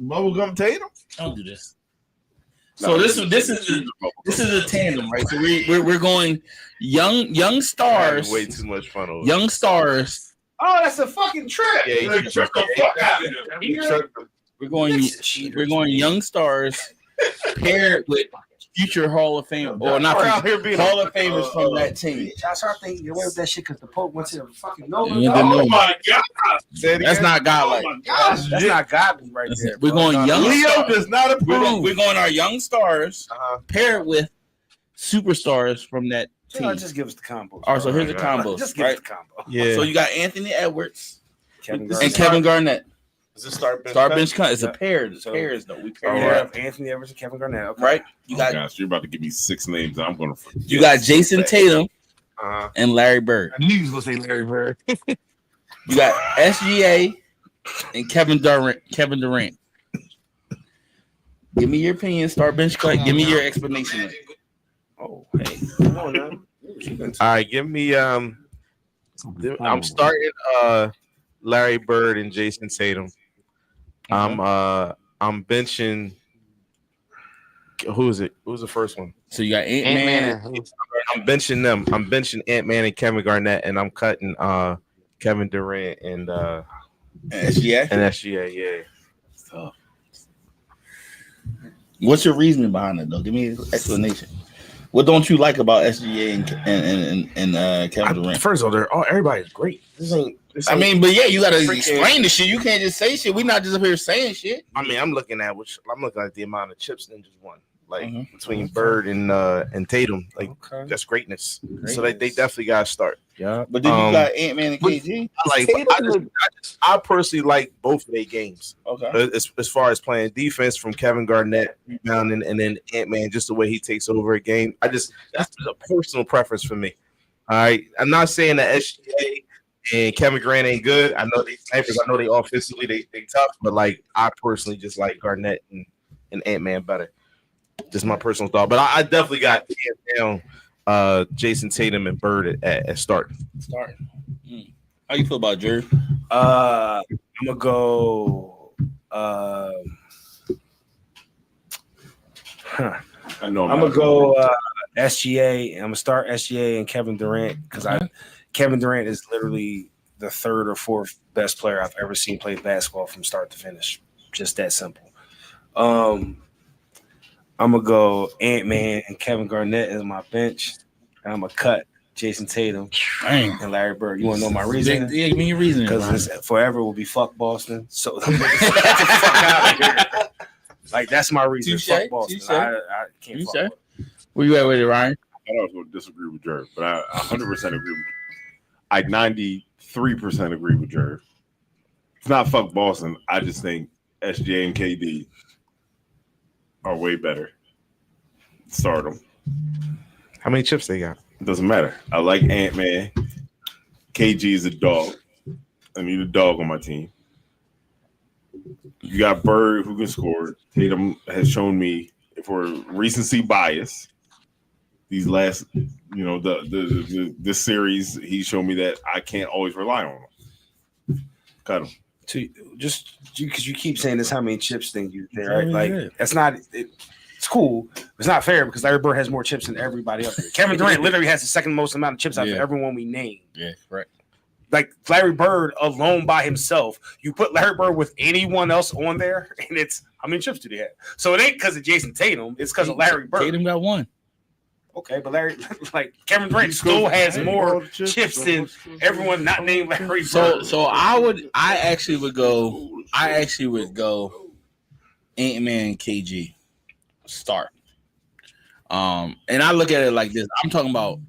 Bubblegum Tatum? Don't do this. So this is a tandem, right? So we're going young stars, way too much fun over. Young stars. Oh, that's a fucking trip. Yeah, He tripped the fuck out of him. We're going young stars paired with future Hall of Fame or not Hall of Famers from that team. Josh Hart think you away with that shit because the Pope went to the fucking Nova. Oh my God. That's not godlike. Oh my gosh, that's not godly right there. We're going young. Leo does not approve. We're going our young stars paired with superstars from that team. Just give us the combo. All right, so here's the combo. Just give us the combo. Yeah. So you got Anthony Edwards Kevin and Kevin Garnett. Is this start bench cut? It's a pair. It's pairs though. We pair up. Anthony Edwards and Kevin Garnett. Okay. Right? You got. Gosh, you're about to give me 6 names. I'm gonna forget. You got Jason Tatum and Larry Bird. I knew you was gonna say Larry Bird. You got SGA and Kevin Durant. Give me your opinion. Start bench cut. Give me your explanation. Oh, hey, come on now. All right, give me. I'm starting Larry Bird and Jason Tatum. I'm benching. Who is it? Who's the first one? So you got Ant-Man. I'm benching them. I'm benching Ant-Man and Kevin Garnett, and I'm cutting Kevin Durant and SGA. And SGA, yeah. So, what's your reasoning behind it, though? Give me an explanation. What don't you like about SGA and Kevin Durant? First of all, everybody's great. I mean, but yeah, you gotta explain the shit. You can't just say shit. We're not just up here saying shit. I mean, I'm looking at the amount of chips Ninjas won, like between Bird and Tatum. Like that's greatness. So they definitely got to start. Yeah, but then you got Ant-Man and KG. I personally like both of their games. Okay. As far as playing defense from Kevin Garnett rebounding and then Ant-Man, just the way he takes over a game. That's a personal preference for me. All right, I'm not saying that SGA and Kevin Durant ain't good. I know they snipers. I know they offensively they tough, but like I personally just like Garnett and Ant-Man better. Just my personal thought. But I definitely got hands down Jason Tatum and Bird at start. How you feel about Jerry? I'm gonna go. I know. I'm gonna go SGA. I'm gonna start SGA and Kevin Durant because Kevin Durant is literally the third or fourth best player I've ever seen play basketball from start to finish. Just that simple. I'm gonna go Ant-Man and Kevin Garnett as my bench. And I'm gonna cut Jason Tatum and Larry Bird. You want to know my reason? Yeah, give me your reason. Because forever will be fuck Boston. So get the fuck out of here. Like that's my reason. Fuck Boston. I can't fuck with it. Where you at with it, Ryan? I was going to disagree with Jerry, but I 100% agree with you. I 93% agree with Jerry. It's not fuck Boston. I just think SGA and KD are way better. Start them. How many chips they got? It doesn't matter. I like Ant-Man. KG is a dog. I need a dog on my team. You got Bird who can score. Tatum has shown me for recency bias. These last, this series, he showed me that I can't always rely on him. Cut him. Just because you keep saying this, how many chips thing you there, right? Like that's not. It's cool. It's not fair because Larry Bird has more chips than everybody up there. Kevin Durant literally has the second most amount of chips out of everyone we named. Yeah, right. Like Larry Bird alone by himself. You put Larry Bird with anyone else on there, and it's how many chips do they have? So it ain't because of Jason Tatum. It's because of Larry Bird. Tatum got one. Okay, but Kevin Durant still has more chips than everyone not named Larry Bird. So I actually would go Ant-Man and KG start. And I look at it like this. I'm talking about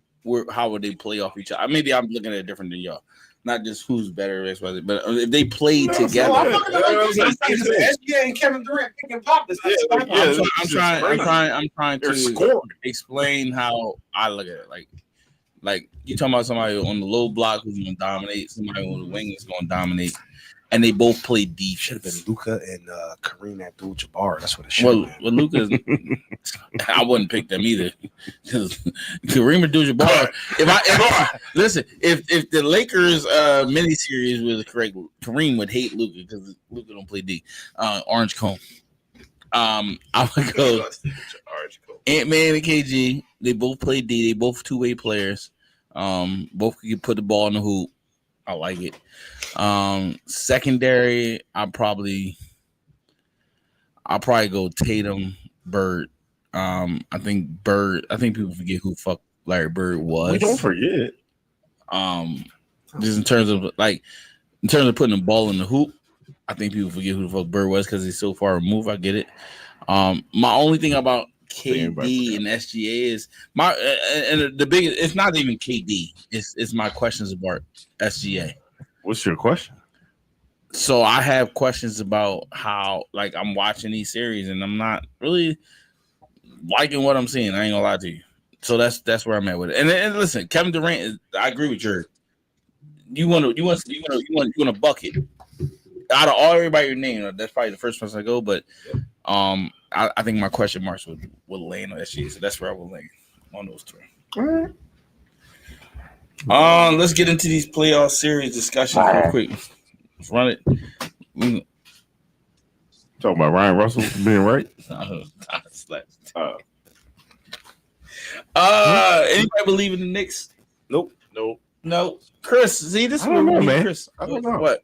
how would they play off each other. Maybe I'm looking at it different than y'all. Not just who's better, but if they play together. I'm looking at SGA and Kevin Durant picking pop this. I'm trying to explain how I look at it. Like you talking about somebody on the low block who's going to dominate, somebody on the wing is going to dominate, and they both play deep. Should have been Luka and Kareem Abdul-Jabbar. That's what it should have been. Well, Luka, I wouldn't pick them either. Kareem Abdul-Jabbar. If the Lakers miniseries was correct, Kareem would hate Luka because Luka don't play D. Orange cone. I'm gonna go Ant-Man and KG. They both play D. They both two-way players. Both can put the ball in the hoop. I like it. Secondary, I'll probably go Tatum, Bird. I think people forget who fuck Larry Bird was. We don't forget. Just in terms of putting the ball in the hoop, I think people forget who the fuck Bird was because he's so far removed. I get it. My only thing about KD and SGA is the biggest. It's not even KD. It's my questions about SGA. What's your question? So I have questions about how, like, I'm watching these series and I'm not really liking what I'm seeing. I ain't gonna lie to you. So that's where I'm at with it. And listen, Kevin Durant, I agree with you. You want a bucket. Out of everybody you name, that's probably the first person I go. But I think my question marks will land on SGA. So that's where I will land on those three. All right. Let's get into these playoff series discussions real quick. Let's run it. Talking about Ryan Russell being right. Anybody believe in the Knicks? Nope. No. Chris, see this I don't know, one, man. Chris. I don't know. What?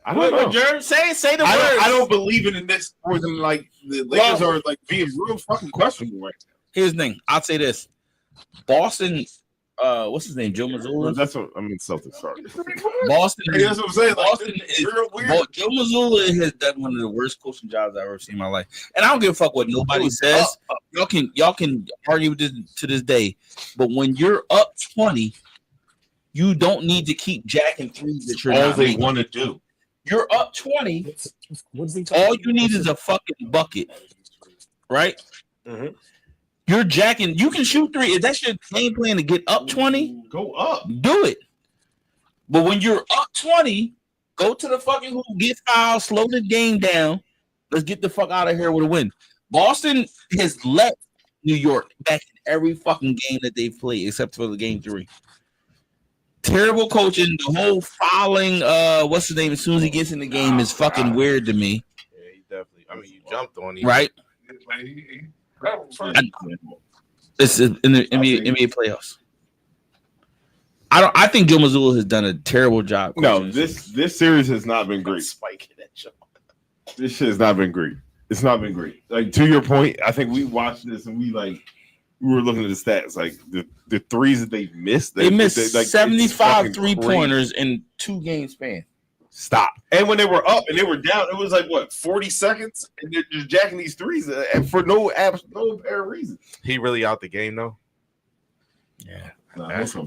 I don't know. Jerm, say the words. I don't believe in the Knicks more than like the Lakers are like being real fucking questionable right now. Here's the thing. I'll say this. Boston, what's his name? Joe Mazzulla? That's what I mean. Celtics. Sorry. Boston. Hey, that's what I'm saying. Like, Boston is real weird. Joe Mazzulla has done one of the worst coaching jobs I've ever seen in my life. And I don't give a fuck what nobody says. Y'all can argue with this to this day. But when you're up 20, you don't need to keep jacking threes that you're All not they making. want to do. You're up 20. All you need is a fucking bucket, right? Mhm. You're jacking. You can shoot three. If that's your game plan to get up 20, Go up. do it. But when you're up 20, go to the fucking hoop, get fouled, slow the game down. Let's get the fuck out of here with a win. Boston has let New York back in every fucking game that they've played, except for the game 3. Terrible coaching. The whole fouling, what's his name? As soon as he gets in the game, is fucking weird to me. Yeah, he definitely. I mean, you jumped on him, Right? It's in the NBA playoffs. I think Joe Mazzulla has done a terrible job. No, this series has not been great. Spiking that joke. This shit has not been great. It's not been great. Like, to your point, I think we watched this and we were looking at the stats. Like the threes that they missed. They missed like, 75 it's fucking 3-pointers in 2 game span. Stop. And when they were up and they were down, it was like what, 40 seconds, and they're just jacking these threes for no apparent reason. He really out the game though. Yeah.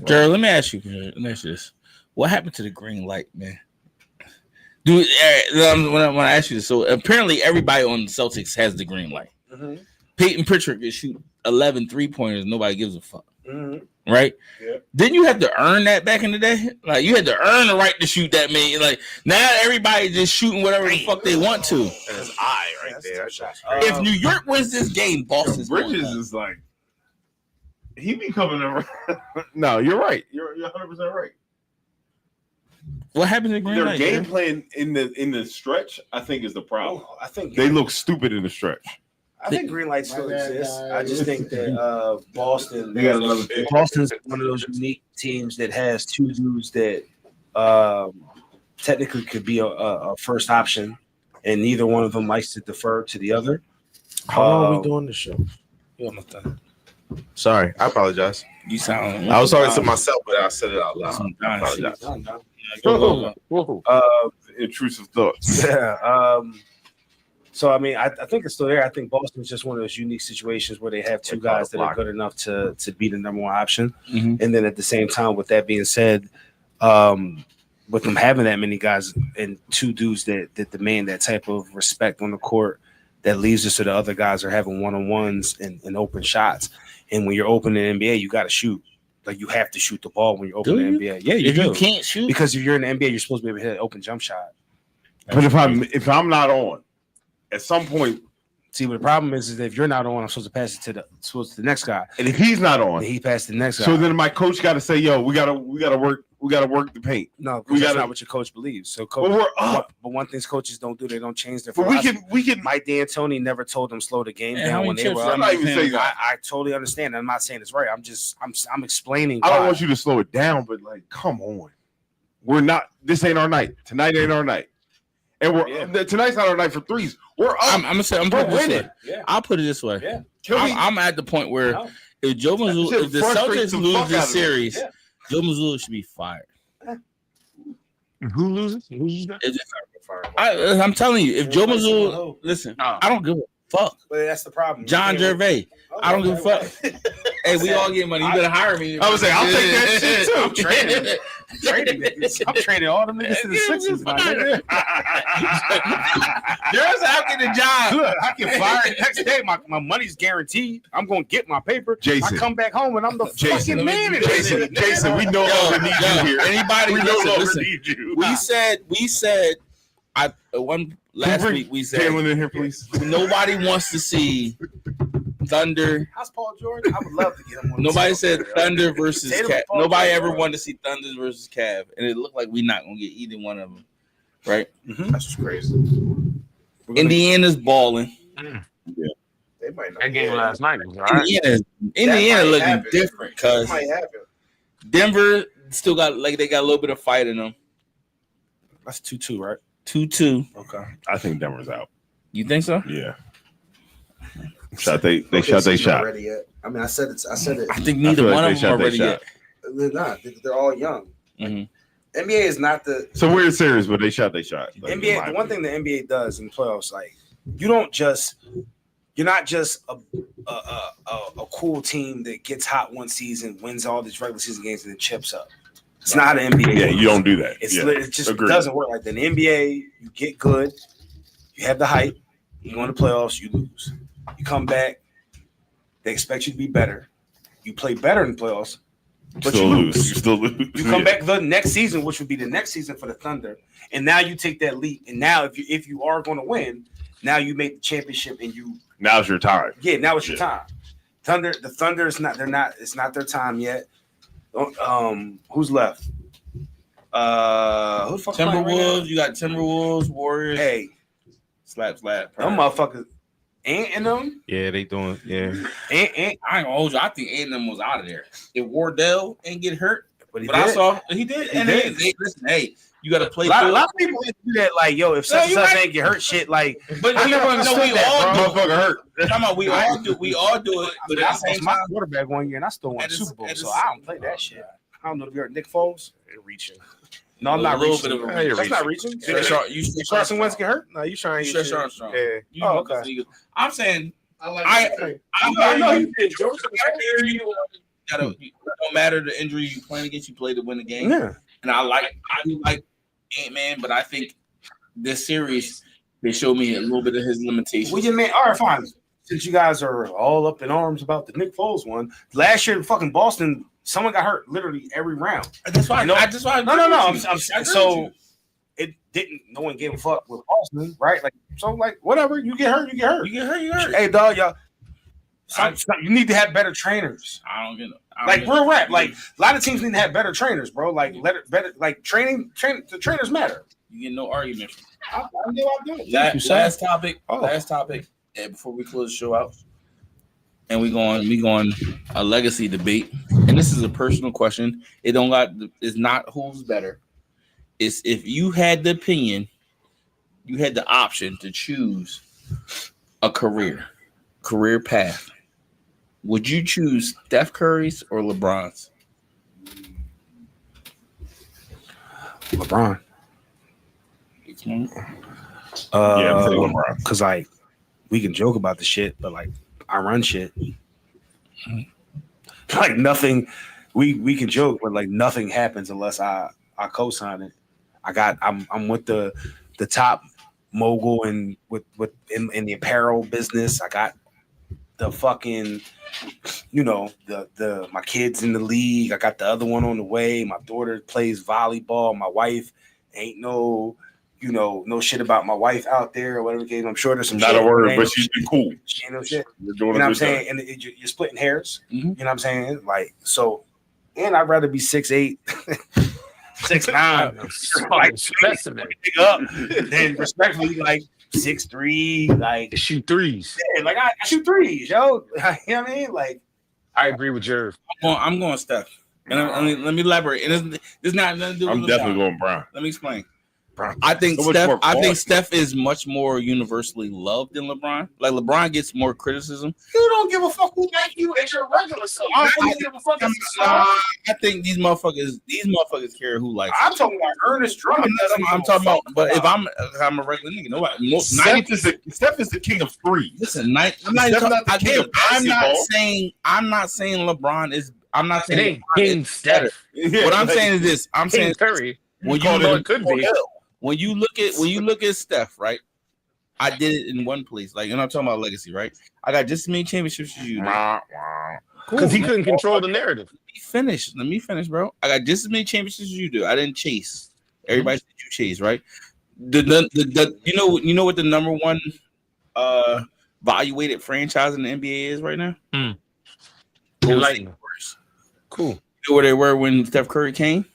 Jared, let me ask you this. What happened to the green light, man? Dude, when I ask you this, so apparently everybody on the Celtics has the green light. Mm-hmm. Peyton Pritchard can shoot 11 3-pointers. Nobody gives a fuck. Mm-hmm. Right? Yeah. Didn't you have to earn that back in the day? Like, you had to earn the right to shoot that many. Like, now everybody's just shooting whatever the fuck they want to. And his eye right there. If New York wins this game, Boston's Bridges going is like, he be coming around. No, you're right. You're 100% right. What happened to the green Their light? game plan in the stretch, I think, is the problem. I think They look stupid in the stretch. I think green light still exists. I just think that Boston. They got another Boston's one of those unique teams that has 2 dudes that technically could be a first option, and neither one of them likes to defer to the other. How long are we doing the show? You almost done. Sorry, I apologize. You sound. I was talking to myself, but I said it out loud. I apologize. Intrusive thoughts. Yeah. So I mean, I think it's still there. I think Boston's just one of those unique situations where they have 2 guys that are good enough to be the number 1 option, Mhm. and then at the same time, with that being said, with them having that many guys and 2 dudes that demand that type of respect on the court, that leaves us to the other guys are having one-on-ones and open shots. And when you're open in the NBA, you got to shoot. Like, you have to shoot the ball when you're open in the NBA. Yeah, you If do. you can't shoot, Because if you're in the NBA, you're supposed to be able to hit an open jump shot. But if I'm not on, at some point, See, what the problem is that if you're not on, I'm supposed to pass it to the next guy. and if he's not on, And he passed the next guy. so then my coach got to say, "Yo, we gotta work We got to work the paint. No, We that's gotta- not what your coach believes. So, But coach, we're up. but one thing coaches don't do, they don't change their But philosophy. we can. Mike D'Antoni never told them slow the game Yeah, how down many when they chips were y'all up. I'm not even saying that. I totally understand. I'm not saying it's right. I'm explaining. I don't why. want you to slow it down, but like, come on. We're not. This ain't our night. Tonight ain't our night. And tonight's not our night for threes. We're up. I'm gonna say I'm We're putting it this winning. way. Yeah. I'll put it this way. Yeah. Can we? I'm at the point where No. if Joe Mazzulla, shit if the frustrates Celtics the fuck lose this out of me. series, Yeah. Joe Mazzulla should be fired. Who loses? Who loses that? It's just- I'm telling you, if Joe Mazzulla, listen, I don't give a fuck. But that's the problem. John Gervais, I don't give a fuck. Hey, we all get money. You better hire me. I would say I'll take that shit too. I'm trading. I'm trading all them niggas to the Sixers. My nigga. Just after the job. Look, I get fired next day. My money's guaranteed. I'm gonna get my paper. Jason. I come back home and I'm the fucking manager. Jason, we no longer need you here. Anybody We no longer listen. need you. We said last week we said Jalen in here, please. nobody wants to see Thunder. How's Paul George? I would love to get him on. Nobody said Thunder versus Tatum Cav. Paul Nobody George. ever wanted to see Thunder versus Cav, and it looked like we're not gonna get either one of them, right? That's just crazy. Indiana's balling. They might not. That game last night was all right. Indiana might looking happen. different because Might have it. Denver still got they got a little bit of fight in them. That's 2-2, right? 2-2. Okay. I think Denver's out. You think so? Yeah. They shot they shot. Ready yet. I mean, I said it. I think neither feel like one they of them shot are they ready yet. shot. They're not. They're all young. Mhm. NBA is not the It's a weird series, but they shot they shot. Like, in NBA. my The one opinion. thing the NBA does in playoffs, like you're not just a cool team that gets hot one season, wins all these regular season games, and then chips up. It's not the NBA. Yeah, you don't do that. It's Yeah. it just Agreed. doesn't work like that. In the NBA, you get good, you have the hype, you go in the playoffs, you lose. You come back, they expect you to be better. You play better in the playoffs, but Still you lose. lose. You still lose. You come Yeah. back the next season, which would be the next season for the Thunder, and now you take that leap. And now, if you are going to win, now you make the championship, and you Now's your time. now it's your time. The Thunder is not. They're not. It's not their time yet. Who's left? Who the fuck playing right now? Timberwolves, you got Timberwolves, Warriors. Hey, Slap. them motherfuckers Ant and them. Yeah, they doing. Yeah, Ant, I ain't gonna hold you. I think Ant them was out of there. If Wardell ain't get hurt, but he but I did. saw he did. He And did. they listen, hey, you got to play. A lot through of people do that. Like, yo, if such and you such right. ain't get hurt, shit. Like, But I we never all understood that, do. Motherfucker hurt. Come on, we all do it. But at the same my time, quarterback one year, and I still won At the the- Super Bowl, at the- so I don't play that shit. I don't know if you're Nick Foles. They're reaching. No, I'm A not little reaching. bit of a That's reach. not reaching. you stretch Carson Wentz get hurt? No, you trying? You stretch Armstrong. Yeah. You Oh, know okay. the Eagles. I'm saying I like I know hear you did, George. I hear you. It don't matter the injury you playing against, you play to win the game. Yeah. And I do like Ant-Man, but I think this series they showed me a little bit of his limitations. Well, you man, all right, fine. Since you guys are all up in arms about the Nick Foles one, last year in fucking Boston, someone got hurt literally every round. That's why. You know- That's why. No. I I'm agree with so you. it didn't. No one gave a fuck with Boston, right? Like, so, like, whatever. You get hurt, you get hurt. You get hurt. You hurt. Hey, dog, y'all. You need to have better trainers. I don't get it. Like real rap. Like a lot of teams need to have better trainers, bro. Like better. Like training. The trainers matter. you get no argument. I know I do. Thank you, sir. Last topic. Oh. Last topic. And before we close the show out, and we going a legacy debate. And this is a personal question. It don't got. It's not who's better. It's if you had the opinion, you had the option to choose a career path. Would you choose Steph Curry's or LeBron's? LeBron. Yeah, I'm saying LeBron. Because like we can joke about the shit, but like I run shit. Like nothing. We can joke, but like nothing happens unless I co-sign it. I'm with the top mogul and with in the apparel business. I got the fucking, the my kids in the league. I got the other one on the way. My daughter plays volleyball. My wife ain't no shit about my wife out there or whatever the case. I'm sure there's some Not shit. a word, Ain't but no she's shit. cool. She ain't no shit. You're doing You know what I'm a good saying? job. And you're splitting hairs. Mhm. You know what I'm saying? Like, so, and I'd rather be 6'8", 6'9", Fucking specimen. up. Then respectfully, like 6'3", like Shoot threes. yeah, like I shoot threes, yo. You know what I mean? Like I agree with Jerv. I'm going Steph. And let me elaborate. And it's not nothing to do with I'm LeBron. definitely going Brown. Let me explain. I think So much Steph. more I think quality. Steph is much more universally loved than LeBron. Like LeBron gets more criticism. You don't give a fuck who like you as your regular self. I don't give a fuck. I think these motherfuckers care who likes. I'm talking about Ernest Drummond. I'm talking about. But if I'm a regular nigga, nobody. Steph is the king of threes. Listen, I'm Steph not the king of I'm not basketball. saying LeBron is. I'm not It saying ain't King Steph. Yeah, what I'm like, saying is this. I'm King saying Curry. when Call you it could be. when you look at Steph, right? I did it in one place, like, and I'm talking about legacy, right? I got just as many championships as you. Because he couldn't control the narrative. Let me finish, bro. I got just as many championships as you do. I didn't chase. Everybody said you chase, right? You know what the number one evaluated franchise in the NBA is right now? Enlighten. Cool. You know where they were when Steph Curry came?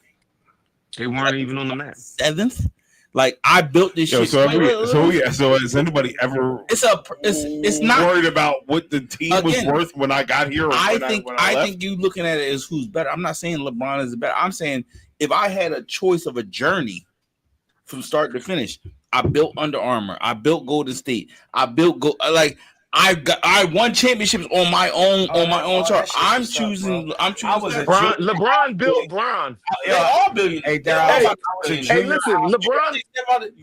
They weren't even on the map. 7th. Like I built this shit. So has anybody ever it's not worried about what the team was worth when I got here? Or I when think I left? think you looking at it as who's better. I'm not saying LeBron is better. I'm saying if I had a choice of a journey from start to finish, I built Under Armour. I built Golden State. I won championships on my own chart. I'm choosing. LeBron built Bron. They're all billionaires. Hey, listen, LeBron.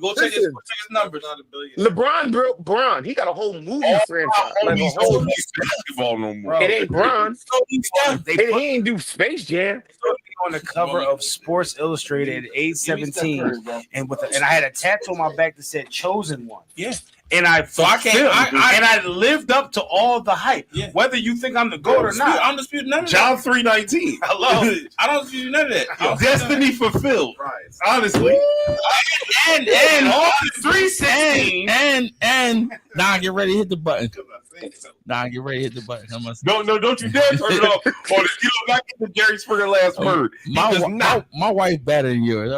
Go check his numbers. LeBron built Bron. He got a whole movie franchise. Like a whole basketball no more. It ain't Bron. He ain't do Space Jam. On the cover of Sports Illustrated at age 17, and I had a tattoo on my back that said "Chosen One." Yeah. And I lived up to all the hype. Yeah. Whether you think I'm the GOAT or not, I'm disputing none of that. John 3:19. Hello. I don't dispute none of that. Destiny fulfilled. Right. Honestly. And all the 316. And now get ready to hit the button. Now get ready to hit the button. Don't you dare turn it off. You don't not get the Jerry Springer last word. My wife better than yours.